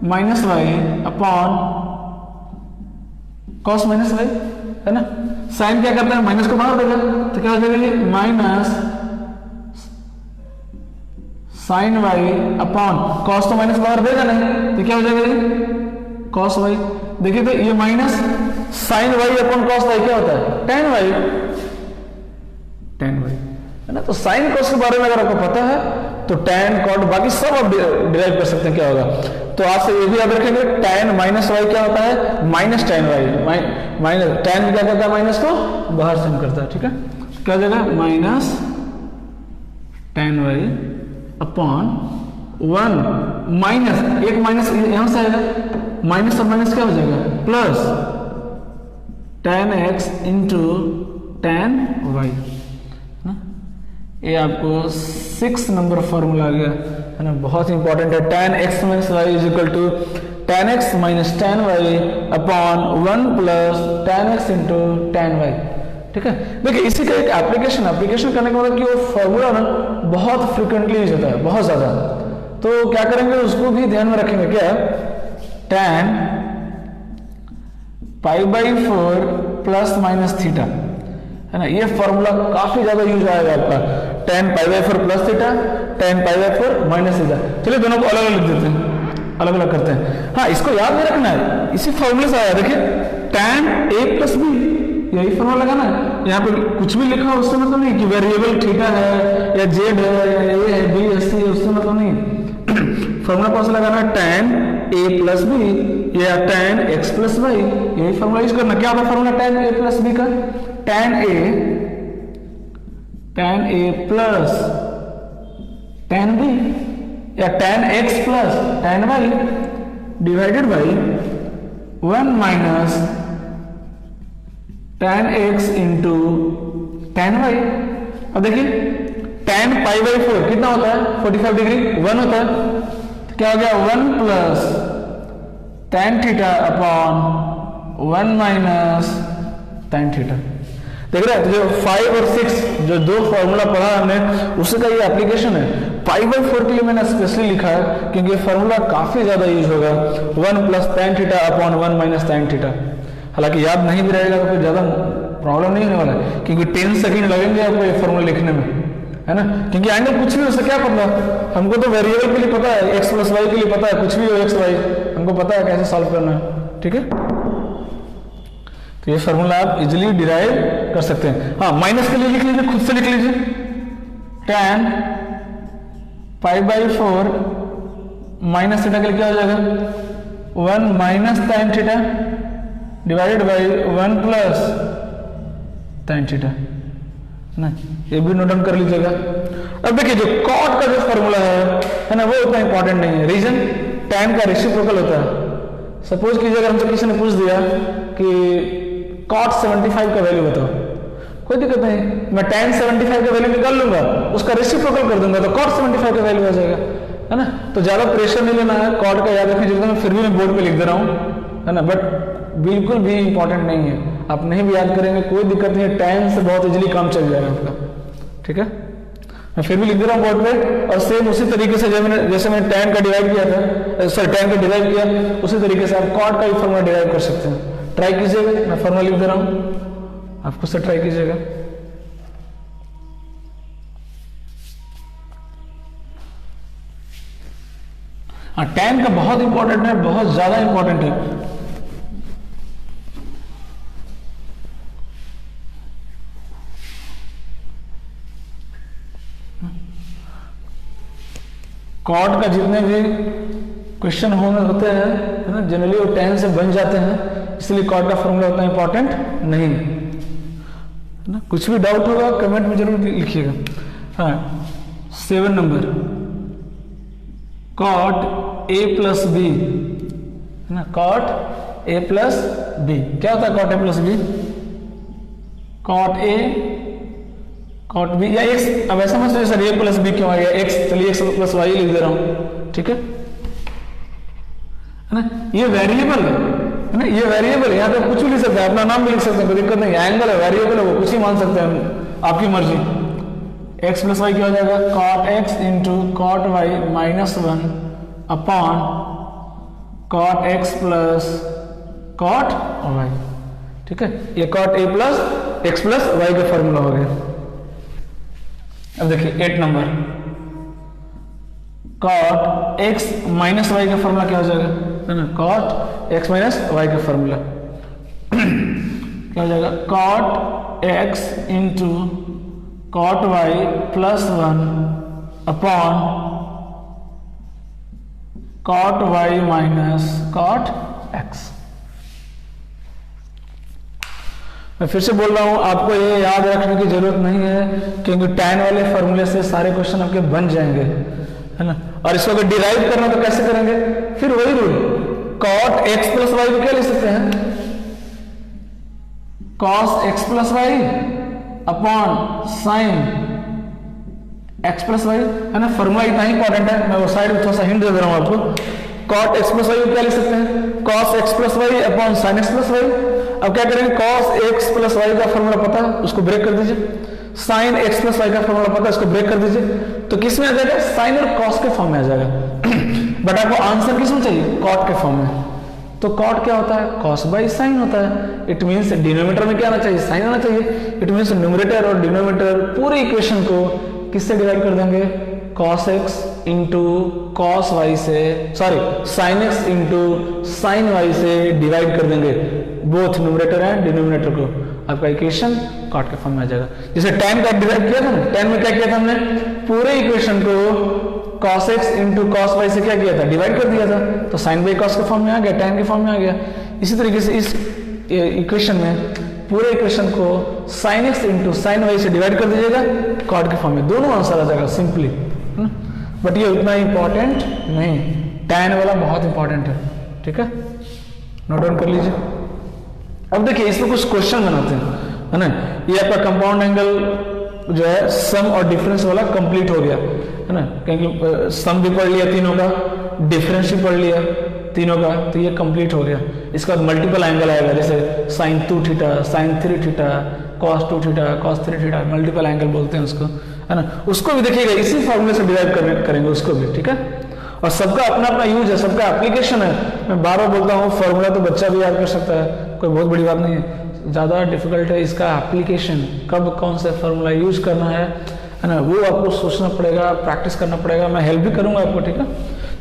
S1: minus y upon cos minus y, है ना। साइन क्या करता है, माइनस को बाहर देगा, तो क्या हो जाएगा ये minus sine y upon cos, तो माइनस बाहर देगा नहीं, तो क्या हो जाएगा ये कॉस वाई। देखिए तो ये minus sine y upon cos y क्या होता है, टेन वाई, टेन वाई, है ना। तो साइन कॉस के बारे में अगर आपको पता है तो टैन कॉट बाकी सब आप डिराइव कर सकते हैं क्या होगा। तो आज से ये भी याद रखेंगे, टैन माइनस वाई क्या होता है, minus tan y, minus tan क्या करता है, माइनस को बाहर से करता है, ठीक है। क्या हो जाएगा minus tan y upon 1 minus, एक माइनस यहां से आएगा, माइनस और माइनस क्या हो जाएगा plus tan x into tan y. ये आपको 6 नंबर फॉर्मूला आ गया, है ना, बहुत इंपॉर्टेंट है। tan x minus y is equal to tan x minus tan y upon 1 plus tan x into tan y, ठीक है। देखिए इसी का एक एप्लीकेशन करने का मतलब कि वो फॉर्मूला ना बहुत फ्रिक्वेंटली यूज होता है, बहुत ज्यादा। तो क्या करेंगे उसको भी ध्यान में रखेंगे, क्या tan π/4 प्लस माइनस थीटा, है ना। ये फॉर्मूला काफी ज्यादा यूज आएगा आपका, tan π/4 plus theta, tan π/4 minus theta. चलिए दोनों को अलग अलग लिख देते हैं, अलग अलग करते हैं। हाँ इसको याद नहीं रखना है, इसी फॉर्मूले से आया, देखिए tan a प्लस बी, यही फॉर्मूला लगाना है। यहाँ पे कुछ भी लिखा उससे मतलब नहीं कि वेरिएबल थीटा है या जेड है या ए है बी है सी है, उससे मतलब नहीं। फॉर्मूला कौन सा लगाना है, tan a प्लस बी या tan x प्लस वाई, यही फॉर्मूला यूज करना। क्या होता है formula tan a plus B का, tan a plus tan b या tan x plus tan y divided by 1 minus tan x into tan y। अब देखिए tan π/4 कितना होता है, 45 डिग्री, 1 होता है, तो क्या हो गया 1 plus tan theta upon 1 minus tan theta. देख रहे हैं, तो जो 5 और 6 जो दो फॉर्मूला पढ़ा हमने उसका ये एप्लीकेशन है। π/4 के लिए मैंने स्पेशली लिखा है क्योंकि फॉर्मूला काफी ज्यादा यूज होगा, 1 plus tan theta upon 1 minus tan theta. हालांकि याद नहीं भी रहेगा तो कोई ज्यादा प्रॉब्लम नहीं होने वाला है, क्योंकि 10 सेकंड लगेंगे आपको ये फॉर्मूला लिखने में, है ना। क्योंकि एंगल कुछ भी उससे क्या पता, हमको तो वेरिएबल के लिए पता है, एक्स प्लस वाई के लिए पता है, कुछ भी हो एक्स वाई हमको पता है कैसे सॉल्व करना है, ठीक है। तो ये फॉर्मूला आप इजीली डिराइव कर सकते हैं। हाँ माइनस के लिए लिख लीजिए, खुद से लिख लीजिए, tan π/4 माइनस थीटा के लिए क्या हो जाएगा 1 minus tan theta divided by 1 plus tan theta ना, ये भी नोट डाउन कर लीजिएगा। अब देखिए जो कॉट का जो फॉर्मूला है ना, वो उतना इंपॉर्टेंट नहीं है। रीजन tan का रेसिप्रोकल होता है। सपोज कीजिए अगर हमसे किसी ने पूछ दिया कि cot 75 का वैल्यू बताओ, कोई दिक्कत नहीं, मैं tan 75 का वैल्यू निकाल लूंगा, उसका रेसिप्रोकल कर दूंगा तो cot 75 का वैल्यू आ जाएगा, है ना। तो ज्यादा प्रेशर नहीं लेना है, cot का याद रखने जरूरत है, फिर भी मैं बोर्ड पे लिख दे रहा हूँ, है ना, बट बिल्कुल भी इंपॉर्टेंट नहीं है। आप नहीं भी याद करेंगे कोई दिक्कत नहीं है, tan से बहुत इजीली काम चल जाएगा आपका, ठीक है। मैं फिर भी लिख दे रहा हूँ बोर्ड पे, और सेम उसी तरीके से जैसे मैंने tan का डिवाइड किया था, सॉरी tan का डिवाइड किया, उसी तरीके से आप cot का भी फॉर्मूला डिराइव कर सकते हैं। ट्राई कीजिएगा, मैं फॉर्मूला लिख दे रहा हूं, आप खुद से ट्राई कीजिएगा। हाँ tan का बहुत इंपॉर्टेंट है, बहुत ज्यादा इंपॉर्टेंट है। कॉट का जितने भी क्वेश्चन होते हैं है ना, जनरली वो 10 से बन जाते हैं, इसलिए कॉट का फॉर्मूला उतना इंपॉर्टेंट नहीं है ना। कुछ भी डाउट होगा कमेंट में जरूर लिखिएगा। हाँ 7 number, cot A plus B है ना, कॉट ए प्लस बी क्या होता है? Cot A plus B, cot A cot B या एक्स, अब ऐसा मत सोचिए सर ए प्लस बी क्यों आ गया एक्स, चलिए एक्स प्लस वाई लिख दे रहा हूं, ठीक है ना। ये वेरिएबल है ना, ये वेरिएबल यहाँ पे कुछ भी लिख सकते हैं, अपना नाम भी लिख सकते हैं, कोई दिक्कत नहीं। एंगल है, वेरिएबल है, वो कुछ ही मान सकते हैं, आपकी मर्जी। एक्स प्लस वाई क्या हो जाएगा? Cot x into cot y minus 1 upon cot x plus cot y, ठीक है। ये cot A plus x plus y का फॉर्मूला हो गया। अब देखिए 8 number, cot x minus y का फॉर्मूला क्या हो जाएगा? है ना, कॉट एक्स माइनस वाई का फॉर्मूला क्या हो जाएगा? Cot x into cot y plus 1 upon cot y minus cot x. मैं फिर से बोल रहा हूं, आपको ये याद रखने की जरूरत नहीं है, क्योंकि tan वाले फॉर्मूले से सारे क्वेश्चन आपके बन जाएंगे, है ना। और इसको अगर डिराइव करना तो कैसे करेंगे? फिर वही rule, cot x plus y को क्या लिख सकते हैं? Cos x plus y upon sine x plus y, है ना। फॉर्मूला इतना ही इंपॉर्टेंट है, मैं वो साइड में थोड़ा सा हिंट दे रहा हूं आपको। कॉट एक्स प्लस वाई को क्या लिख सकते हैं? Cos x plus y upon sine x plus y. अब क्या करेंगे? कॉस एक्स प्लस वाई का फॉर्मूला पता है, उसको ब्रेक कर दीजिए। साइन एक्स प्लस वाई का फॉर्मूला पता है, उसको ब्रेक कर दीजिए। तो किस में आ जाएगा? साइन और कॉस के फॉर्म में आ जाएगा। बट आपको आंसर किस में चाहिए? कॉट के फॉर्म में। तो कॉट क्या होता है? कॉस बाई साइन होता है। इट मीन्स डिनोमिनेटर में क्या आना चाहिए? साइन आना चाहिए। इट मीन्स न्यूमरेटर और डिनोमिनेटर पूरे इक्वेशन को किससे डिवाइड कर देंगे? Cos X into cos Y से, sorry sine x into sine Y से डिवाइड कर देंगे, बोथ न्यूमरेटर एंड डिनोमिनेटर को। आपका इक्वेशन कॉट के फॉर्म में आ जाएगा। जैसे tan का डिवाइड किया था ना, tan में क्या किया था हमने? पूरे इक्वेशन को cos x into cos Y से क्या किया था? डिवाइड कर दिया था, तो साइन बाई कॉस के फॉर्म में आ गया, tan के फॉर्म में आ गया। इसी तरीके से इस इक्वेशन में पूरे इक्वेशन को sin x into sine Y से डिवाइड कर दीजिएगा, कॉट के फॉर्म में, दोनों आंसर आ जाएगा सिंपली, है ना। बट ये उतना इंपॉर्टेंट नहीं, tan वाला बहुत इंपॉर्टेंट है, ठीक है, नोट डाउन कर लीजिए। अब देखिए इसमें कुछ क्वेश्चन बनाते हैं, है ना। ये आपका कंपाउंड एंगल जो है सम और डिफरेंस वाला कंप्लीट हो गया, है ना, क्योंकि सम भी पढ़ लिया तीनों का, डिफरेंस भी पढ़ लिया तीनों का, तो ये कंप्लीट हो गया। इसका मल्टीपल एंगल आएगा, जैसे sine 2 theta, sine 3 theta, cos 2 theta, cos 3 theta, multiple angle बोलते हैं उसको, है ना। उसको भी देखिएगा इसी फॉर्मूले से डिराइव करेंगे उसको भी, ठीक है। और सबका अपना अपना यूज है, सबका एप्लीकेशन है। मैं बार बार बोलता हूँ, फॉर्मूला तो बच्चा भी याद कर सकता है, कोई बहुत बड़ी बात नहीं है। ज़्यादा डिफिकल्ट है इसका एप्लीकेशन, कब कौन सा फॉर्मूला यूज करना है ना, वो आपको सोचना पड़ेगा, प्रैक्टिस करना पड़ेगा। मैं हेल्प भी करूंगा आपको, ठीक है।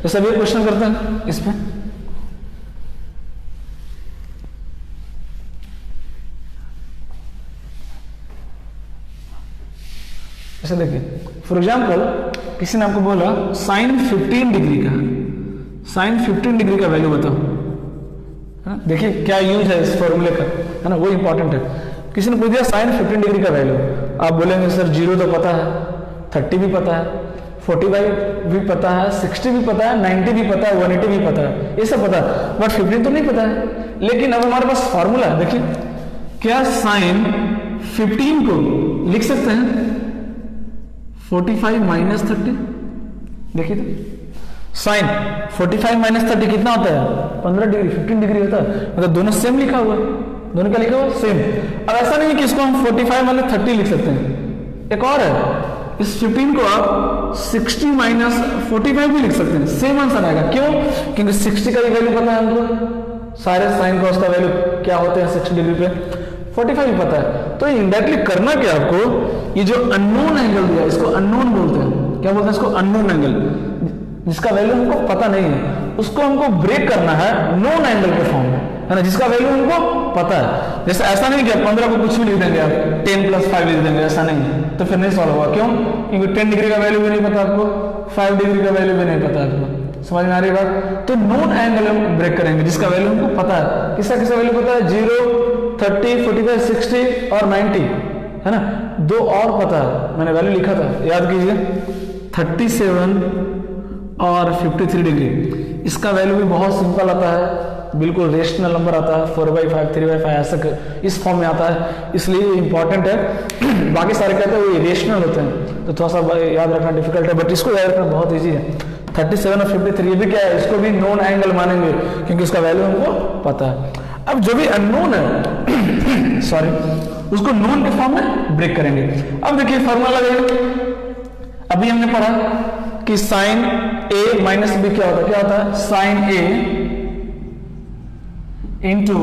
S1: जैसे अभी क्वेश्चन करते हैं इसमें, ऐसे देखिए, फॉर एग्जाम्पल किसी ने आपको बोला साइन 15 डिग्री का, साइन 15 डिग्री का वैल्यू बताओ, है ना। देखिए क्या यूज है इस फॉर्मूले का, है ना, वो इंपॉर्टेंट है। किसी ने पूछ दिया साइन 15 डिग्री का वैल्यू, आप बोलेंगे सर 0 तो पता है, 30 भी पता है, 45 भी पता है, 60 भी पता है, 90 भी पता है, 180 भी पता है, ये सब पता है, बट 15 तो नहीं पता है। लेकिन अब हमारे पास फॉर्मूला है, देखिए क्या साइन 15 को लिख सकते हैं 45 माइनस 30, देखिए तो साइन 45 माइनस 30 कितना होता है? 15 डिग्री, 15 डिग्री होता है, मतलब दोनों सेम लिखा हुआ है, दोनों क्या लिखा हुआ? सेम। अब ऐसा नहीं है कि इसको हम 45 माइनस 30 लिख सकते हैं, एक और है, इस 15 को आप 60 माइनस 45 भी लिख सकते हैं, सेम आंसर आएगा। क्यों? क्योंकि 60 का भी वैल्यू पता है हमको, सारे साइन कॉस का वैल्यू क्या होते हैं 60 डिग्री पे, 45 भी पता है। तो इनडायरेक्टली करना क्या आपको, ये जो अननोन एंगल दिया इसको अननोन बोलते हैं, क्या बोलते हैं इसको? अननोन एंगल, जिसका वैल्यू हमको पता नहीं है, उसको हमको ब्रेक करना है नोन एंगल के फॉर्म में, है ना, जिसका वैल्यू हमको पता है। जैसे ऐसा नहीं कि 15 को कुछ भी लिख देंगे आप, 10 + 5 लिख देंगे, ऐसा नहीं, तो फिर नहीं सॉल्व होगा। क्यों? क्योंकि 10 डिग्री का वैल्यू भी नहीं पता आपको, 5 डिग्री का वैल्यू भी नहीं पता आपको। समझ में आ रही बात? तो नोन एंगल हम ब्रेक करेंगे जिसका वैल्यू हमको पता है। किसका किसका वैल्यू पता है? 0, 30, 45, 60 और 90, है ना। दो और पता है, मैंने वैल्यू लिखा था, याद कीजिए, 37 और 53 डिग्री। इसका वैल्यू भी बहुत सिंपल आता है, बिल्कुल रेशनल नंबर आता है, 4/5, 3/5 ऐसा इस फॉर्म में आता है, इसलिए इंपॉर्टेंट है। बाकी सारे कहते हैं वो रेशनल होते हैं, तो थोड़ा सा याद रखना डिफिकल्ट है, बट इसको याद रखना बहुत ईजी है। 37 और 53 ये भी क्या है, इसको भी नोन एंगल मानेंगे क्योंकि इसका वैल्यू हमको पता है। अब जो भी अननोन है सॉरी, उसको नोन के फॉर्म में ब्रेक करेंगे। अब देखिए फॉर्मूला लगाइए। अभी हमने पढ़ा कि साइन ए माइनस बी क्या होता है, क्या होता है? Sine A into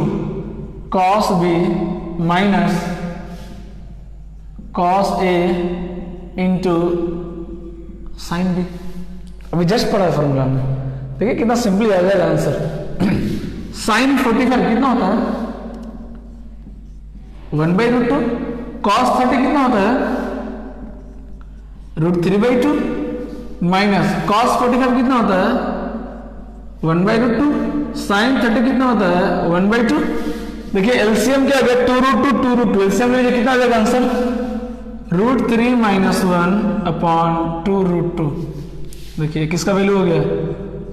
S1: cos B minus cos A into sine B. अभी जस्ट पढ़ा है फॉर्मूला में, देखिए कितना सिंपली आ जाएगा आंसर। साइन 45 कितना होता है? 1/√2। कॉस 30 कितना होता है? √3/2 माइनस कॉस 45 कितना होता है? 1/√2। साइन 30 कितना होता है? 1/2। देखिए एलसीएम क्या आ गया? 2√2 एलसीएम लीजिए, कितना आ जाएगा आंसर? √3 - 1/2√2। देखिए किसका वैल्यू हो गया?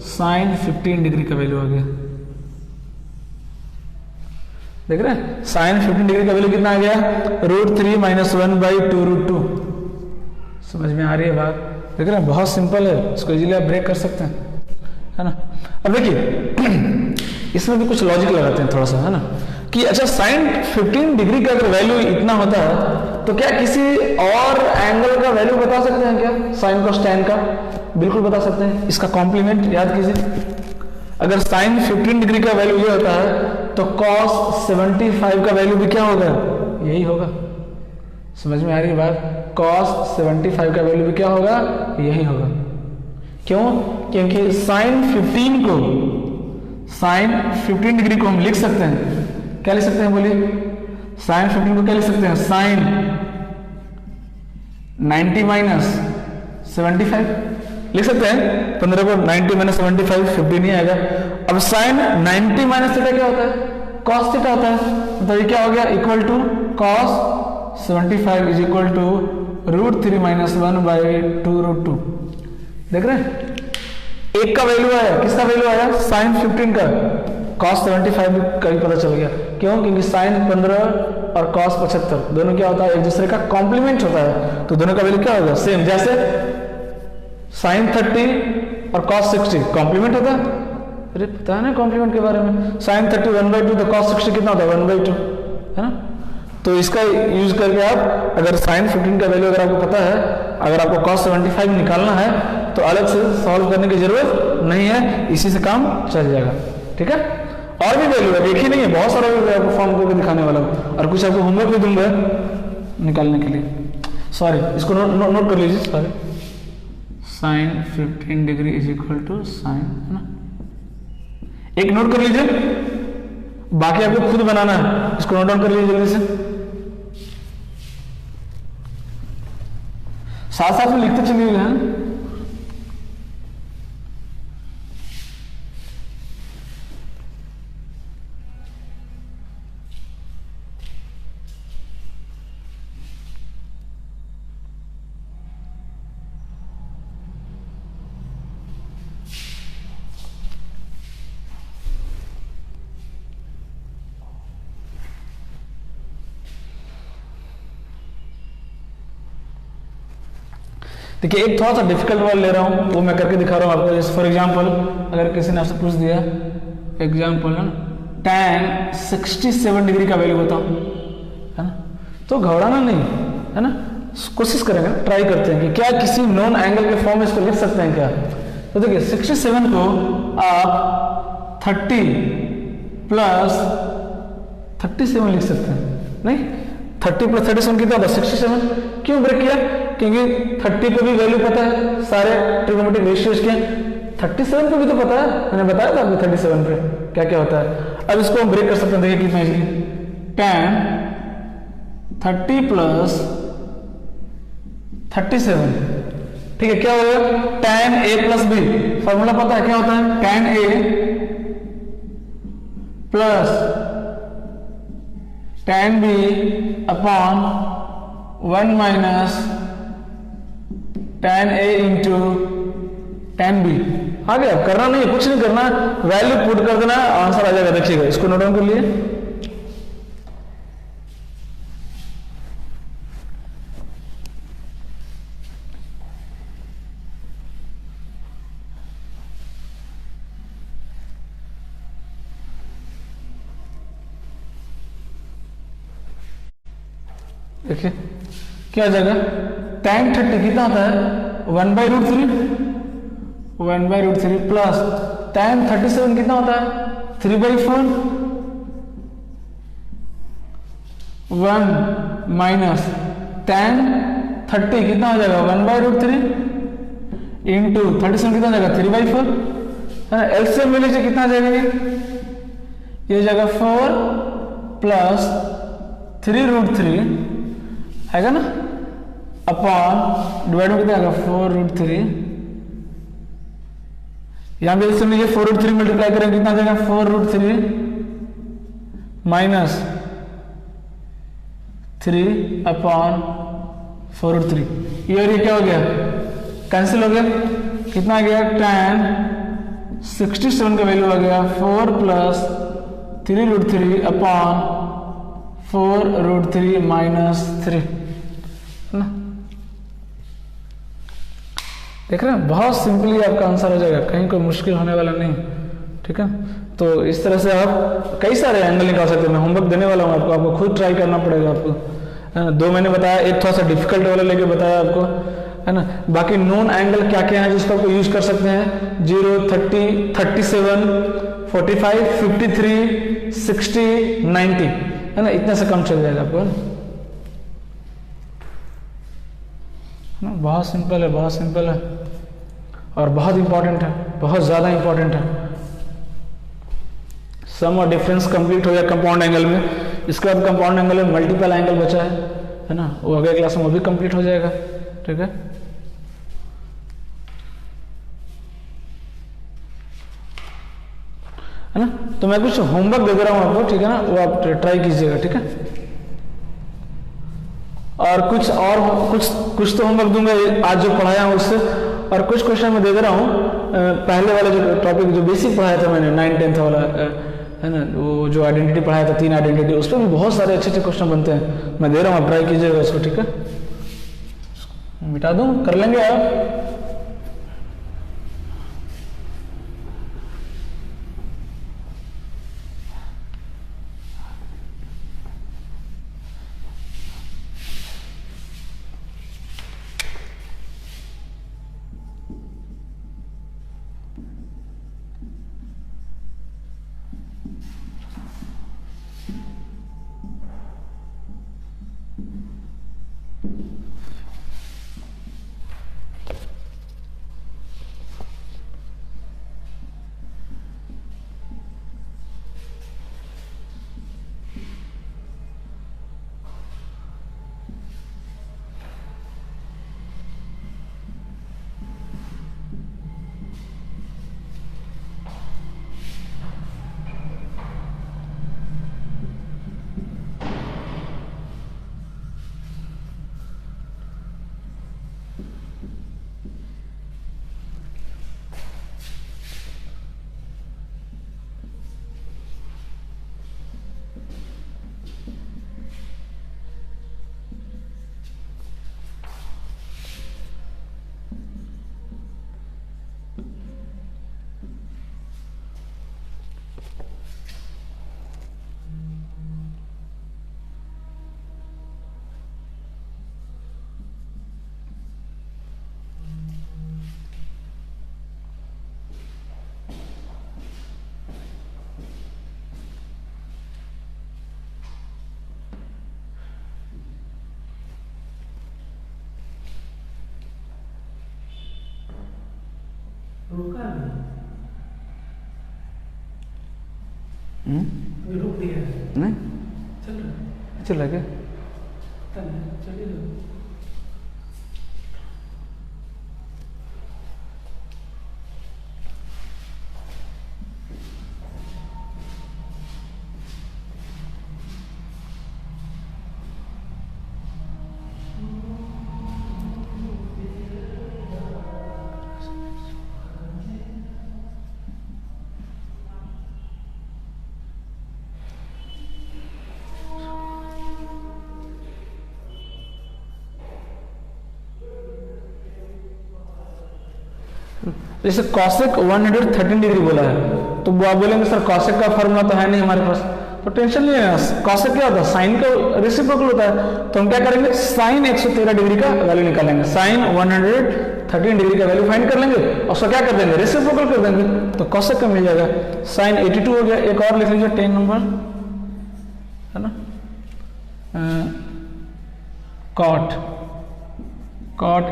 S1: साइन 15 डिग्री का वैल्यू आ गया। देख रहे हैं, साइन 15 डिग्री का वैल्यू कितना आ गया? √3 - 1/2√2। समझ में आ रही है बात? देख रहे हैं, बहुत सिंपल है, इसको इजीली आप ब्रेक कर सकते हैं, है ना। अब देखिए इसमें भी कुछ लॉजिक लगाते हैं थोड़ा सा, है ना, कि अच्छा साइन 15 डिग्री का अगर वैल्यू इतना होता है तो क्या किसी और एंगल का वैल्यू बता सकते हैं क्या? साइन cos tan का बिल्कुल बता सकते हैं। इसका कॉम्प्लीमेंट याद कीजिए, अगर साइन 15 डिग्री का वैल्यू ये होता है तो cos 75 का वैल्यू भी क्या होगा? यही होगा। समझ में आ रही है बात? cos 75 का वैल्यू भी क्या होगा? यही होगा। क्यों? क्योंकि साइन 15 डिग्री को हम लिख सकते हैं, क्या लिख सकते हैं बोलिए? साइन 15 को क्या लिख सकते हैं? साइन 90 - 75 लिख सकते हैं। 15 को 90 - 75 15 नहीं आएगा। अब साइन 90 - थीटा क्या होता है? cos थीटा होता है। तो ये क्या हो गया? Equal to cos 75 is equal to √3 - 1/2√2। देख रहे हैं, एक का वैल्यू आया, किसका वैल्यू आया? साइन 15 का। cos 75 का भी पता चल गया। क्यों? क्योंकि साइन 15 और cos 75 दोनों क्या होता है? एक दूसरे का कॉम्प्लीमेंट होता है, तो दोनों का वैल्यू क्या होगा? सेम। जैसे साइन 30 और cos 60 कॉम्प्लीमेंट होता है। अरे पता है ना कॉम्प्लीमेंट के बारे में? साइन 30 1/2 तो cos 60 कितना होता है? 1/2, है ना। तो इसका यूज करके आप अगर साइन 15 का वैल्यू अगर आपको पता है, अगर आपको cos 75 निकालना है तो अलग से सॉल्व करने की जरूरत नहीं है, इसी से काम चल जाएगा। ठीक है, और भी वैल्यू है, एक ही नहीं है, बहुत सारा वैल्यू आपको फॉर्म करके दिखाने वाला हूँ, और कुछ आपको होमवर्क भी दूंगा निकालने के लिए। सॉरी, इसको नोट कर लीजिए। Sorry, sine 15 degree is equal to sine, है ना, एक नोट कर लीजिए, बाकी आपको खुद बनाना है, इसको नोट डाउन कर लीजिए जल्दी से, साथ साथ में लिखते चलिएगा। देखिए एक थोड़ा सा डिफिकल्ट वाला ले रहा हूँ, वो मैं करके दिखा रहा हूँ आपको। जैसे फॉर एग्जांपल अगर किसी ने आपसे पूछ दिया एग्जांपल है ना, tan 67 डिग्री का वैल्यू बताओ, है ना, तो घबराना नहीं, है ना, कोशिश करेंगे, ट्राई करते हैं कि क्या किसी नॉन एंगल के फॉर्म में इसको लिख सकते हैं क्या। तो देखिए 67 को आप 30 प्लस 37 लिख सकते हैं, नहीं 30 प्लस 37 कितना होता है? 67। क्यों ब्रेक किया? क्योंकि 30 पे भी वैल्यू पता है, सारे ट्रिग्नोमेट्रिक रेशियोज के, 37 पे भी तो पता है, मैंने बताया था आपको 37 पे क्या क्या होता है। अब इसको हम ब्रेक कर सकते हैं, देखिए कितना इजीली, tan 30 प्लस 37 ठीक है, क्या होगा tan a plus B, formula पता है क्या होता है, tan a plus tan b upon 1 minus tan a into tan b। आ गया, करना नहीं, कुछ नहीं करना, वैल्यू पुट कर देना, आंसर आ जाएगा। देखिएगा, इसको नोट डाउन कर लिए। देखिए क्या आ जाएगा, tan 30 कितना होता है 1/√3, 1/√3 प्लस tan 37 कितना होता है 3/4, 1 माइनस tan 30 कितना हो जाएगा 1/√3 इंटू 37 कितना हो जाएगा 3/4 है ना। एलसीएम में लीजिए कितना आ जाएगा, ये जाएगा 4 प्लस 3√3 आएगा ना, अपॉन डिवाइड में कितना आएगा 4√3, यहां पे एलसीएम लीजिए 4√3 मल्टीप्लाई करेंगे कितना आ जाएगा 4√3 माइनस 3 अपॉन 4√3, ये और ये क्या हो गया कैंसिल हो गया, कितना आ गया tan 67 का वैल्यू आ गया 4 प्लस 3√3 अपॉन 4√3 माइनस 3 ना। देख रहे हैं, बहुत सिंपली आपका आंसर हो जाएगा, कहीं कोई मुश्किल होने वाला नहीं। ठीक है, तो इस तरह से आप कई सारे एंगल निकाल सकते हैं। मैं होमवर्क देने वाला हूँ आपको खुद ट्राई करना पड़ेगा आपको, है ना। 2 मैंने बताया, एक थोड़ा सा डिफिकल्ट वाला लेके बताया आपको, है ना। बाकी नोन एंगल क्या क्या है जिसको आपको यूज कर सकते हैं, 0, 30, 37, 45, 53, 60, 90, है ना। इतने से कम चल जाएगा आपको, है ना। बहुत सिंपल है, बहुत सिंपल है और बहुत इंपॉर्टेंट है, बहुत ज्यादा इंपॉर्टेंट है। सम और डिफरेंस कंप्लीट हो गया कंपाउंड एंगल में, इसके बाद कंपाउंड एंगल में मल्टीपल एंगल बचा है ना, वो अगले क्लास में वो भी कंप्लीट हो जाएगा। ठीक है, ना। तो मैं कुछ होमवर्क दे रहा हूं आपको, ठीक है ना, वो आप ट्राई कीजिएगा। ठीक है, और कुछ तो होमवर्क दूंगा आज जो पढ़ाया हूं उससे, और कुछ क्वेश्चन मैं दे रहा हूं पहले वाले जो टॉपिक जो बेसिक पढ़ाया था मैंने 9, 10th वाला, है ना, वो जो आइडेंटिटी पढ़ाया था 3 आइडेंटिटी, उस पर भी बहुत सारे अच्छे अच्छे क्वेश्चन बनते हैं। मैं दे रहा हूं, आप ट्राई कीजिएगा उसको। ठीक है, मिटा दूं, कर लेंगे आप।
S2: रुका नहीं, रुक दिया
S1: नहीं,
S2: चल रहा
S1: चल रहा क्या,
S2: चलिए
S1: जैसे कॉसेक 113 डिग्री बोला है तो वो आप बोलेंगे सर कॉसेक का फॉर्मूला तो है नहीं हमारे पास, तो टेंशन नहीं है। कॉसेक क्या होता है, साइन का रेसिप्रोकल होता है। तो हम क्या करेंगे, साइन 113 डिग्री का वैल्यू निकालेंगे, साइन 113 डिग्री का वैल्यू फाइंड कर लेंगे और उसका क्या कर देंगे, रेसिप्रोकल कर देंगे, तो कॉसेक का मिल जाएगा। साइन 82 हो गया। एक और लिख लीजिए 10 नंबर, है ना, कॉट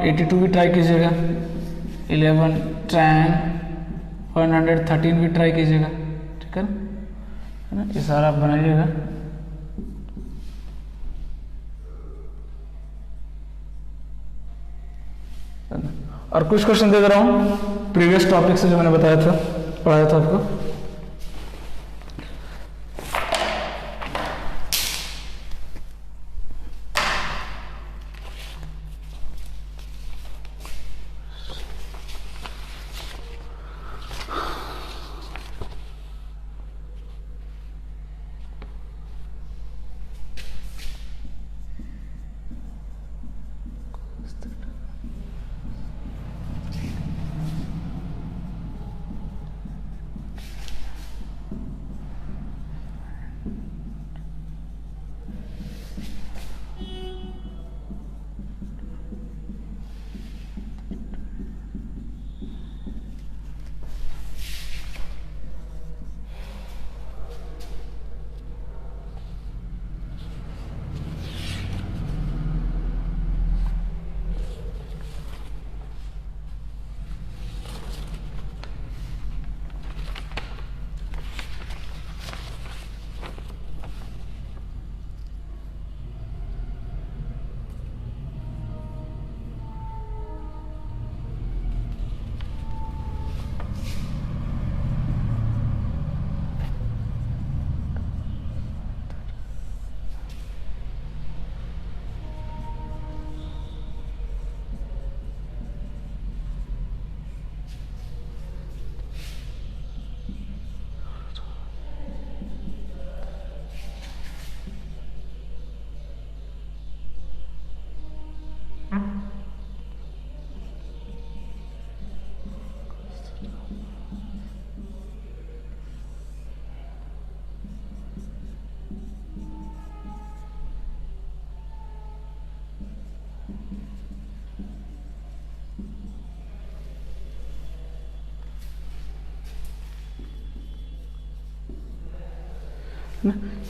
S1: 82 भी ट्राई कीजिएगा, 11 tan 113 भी ट्राई कीजिएगा, ठीक है ना, ये सारा आप बनाइएगा। और कुछ क्वेश्चन दे दे रहा हूँ प्रीवियस टॉपिक से जो मैंने बताया था, पढ़ाया था आपको।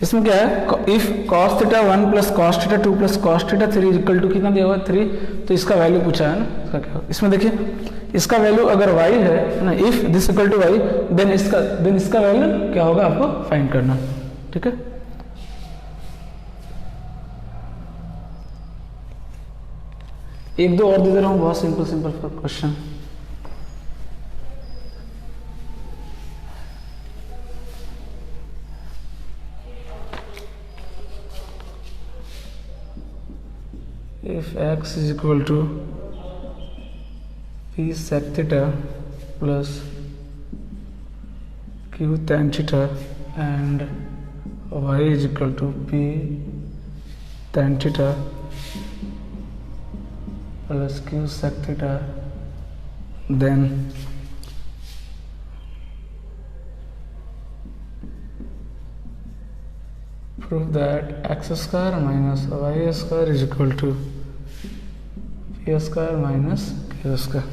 S1: इसमें क्या है, if cos theta 1 plus cos theta 2 plus cos theta 3 equal to कितना दिया हुआ है 3, तो इसका वैल्यू पूछा है ना, इसका क्या, इसमें देखिए इसका वैल्यू अगर y है ना, if this equal to y then इसका वैल्यू क्या होगा आपको फाइंड करना, ठीक है। एक दो और दे दे रहा हूँ, बहुत simple question. if x is equal to p sec theta plus q tan theta and y is equal to p tan theta plus q sec theta, then prove that x square minus y square is equal to p square minus q square।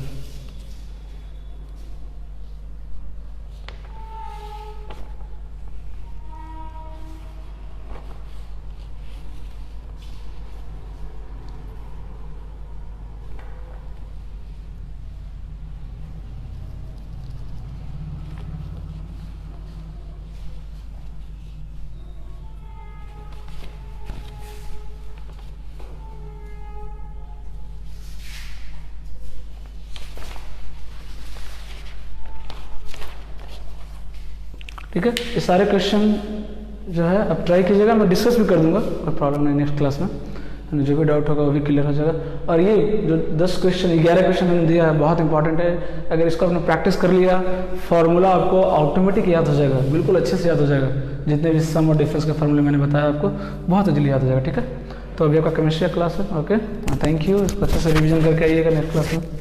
S1: ठीक है, ये सारे question जो है अब try कीजिएगा, मैं discuss भी कर दूंगा, कोई प्रॉब्लम नहीं, नेक्स्ट क्लास में जो भी डाउट होगा वो भी क्लियर हो जाएगा। और ये जो 10 क्वेश्चन 11 क्वेश्चन मैंने दिया है बहुत इंपॉर्टेंट है, अगर इसको आपने प्रैक्टिस कर लिया फार्मूला आपको ऑटोमेटिक याद हो जाएगा, बिल्कुल अच्छे से याद हो जाएगा, जितने भी सम और डिफरेंस के फार्मूले मैंने बताया आपको बहुत जल्दी याद हो जाएगा, ठीक है। तो अभी आपका केमिस्ट्री का क्लास है, ओके, थैंक यू, इसको अच्छे से रिविजन करके आइएगा नेक्स्ट क्लास में।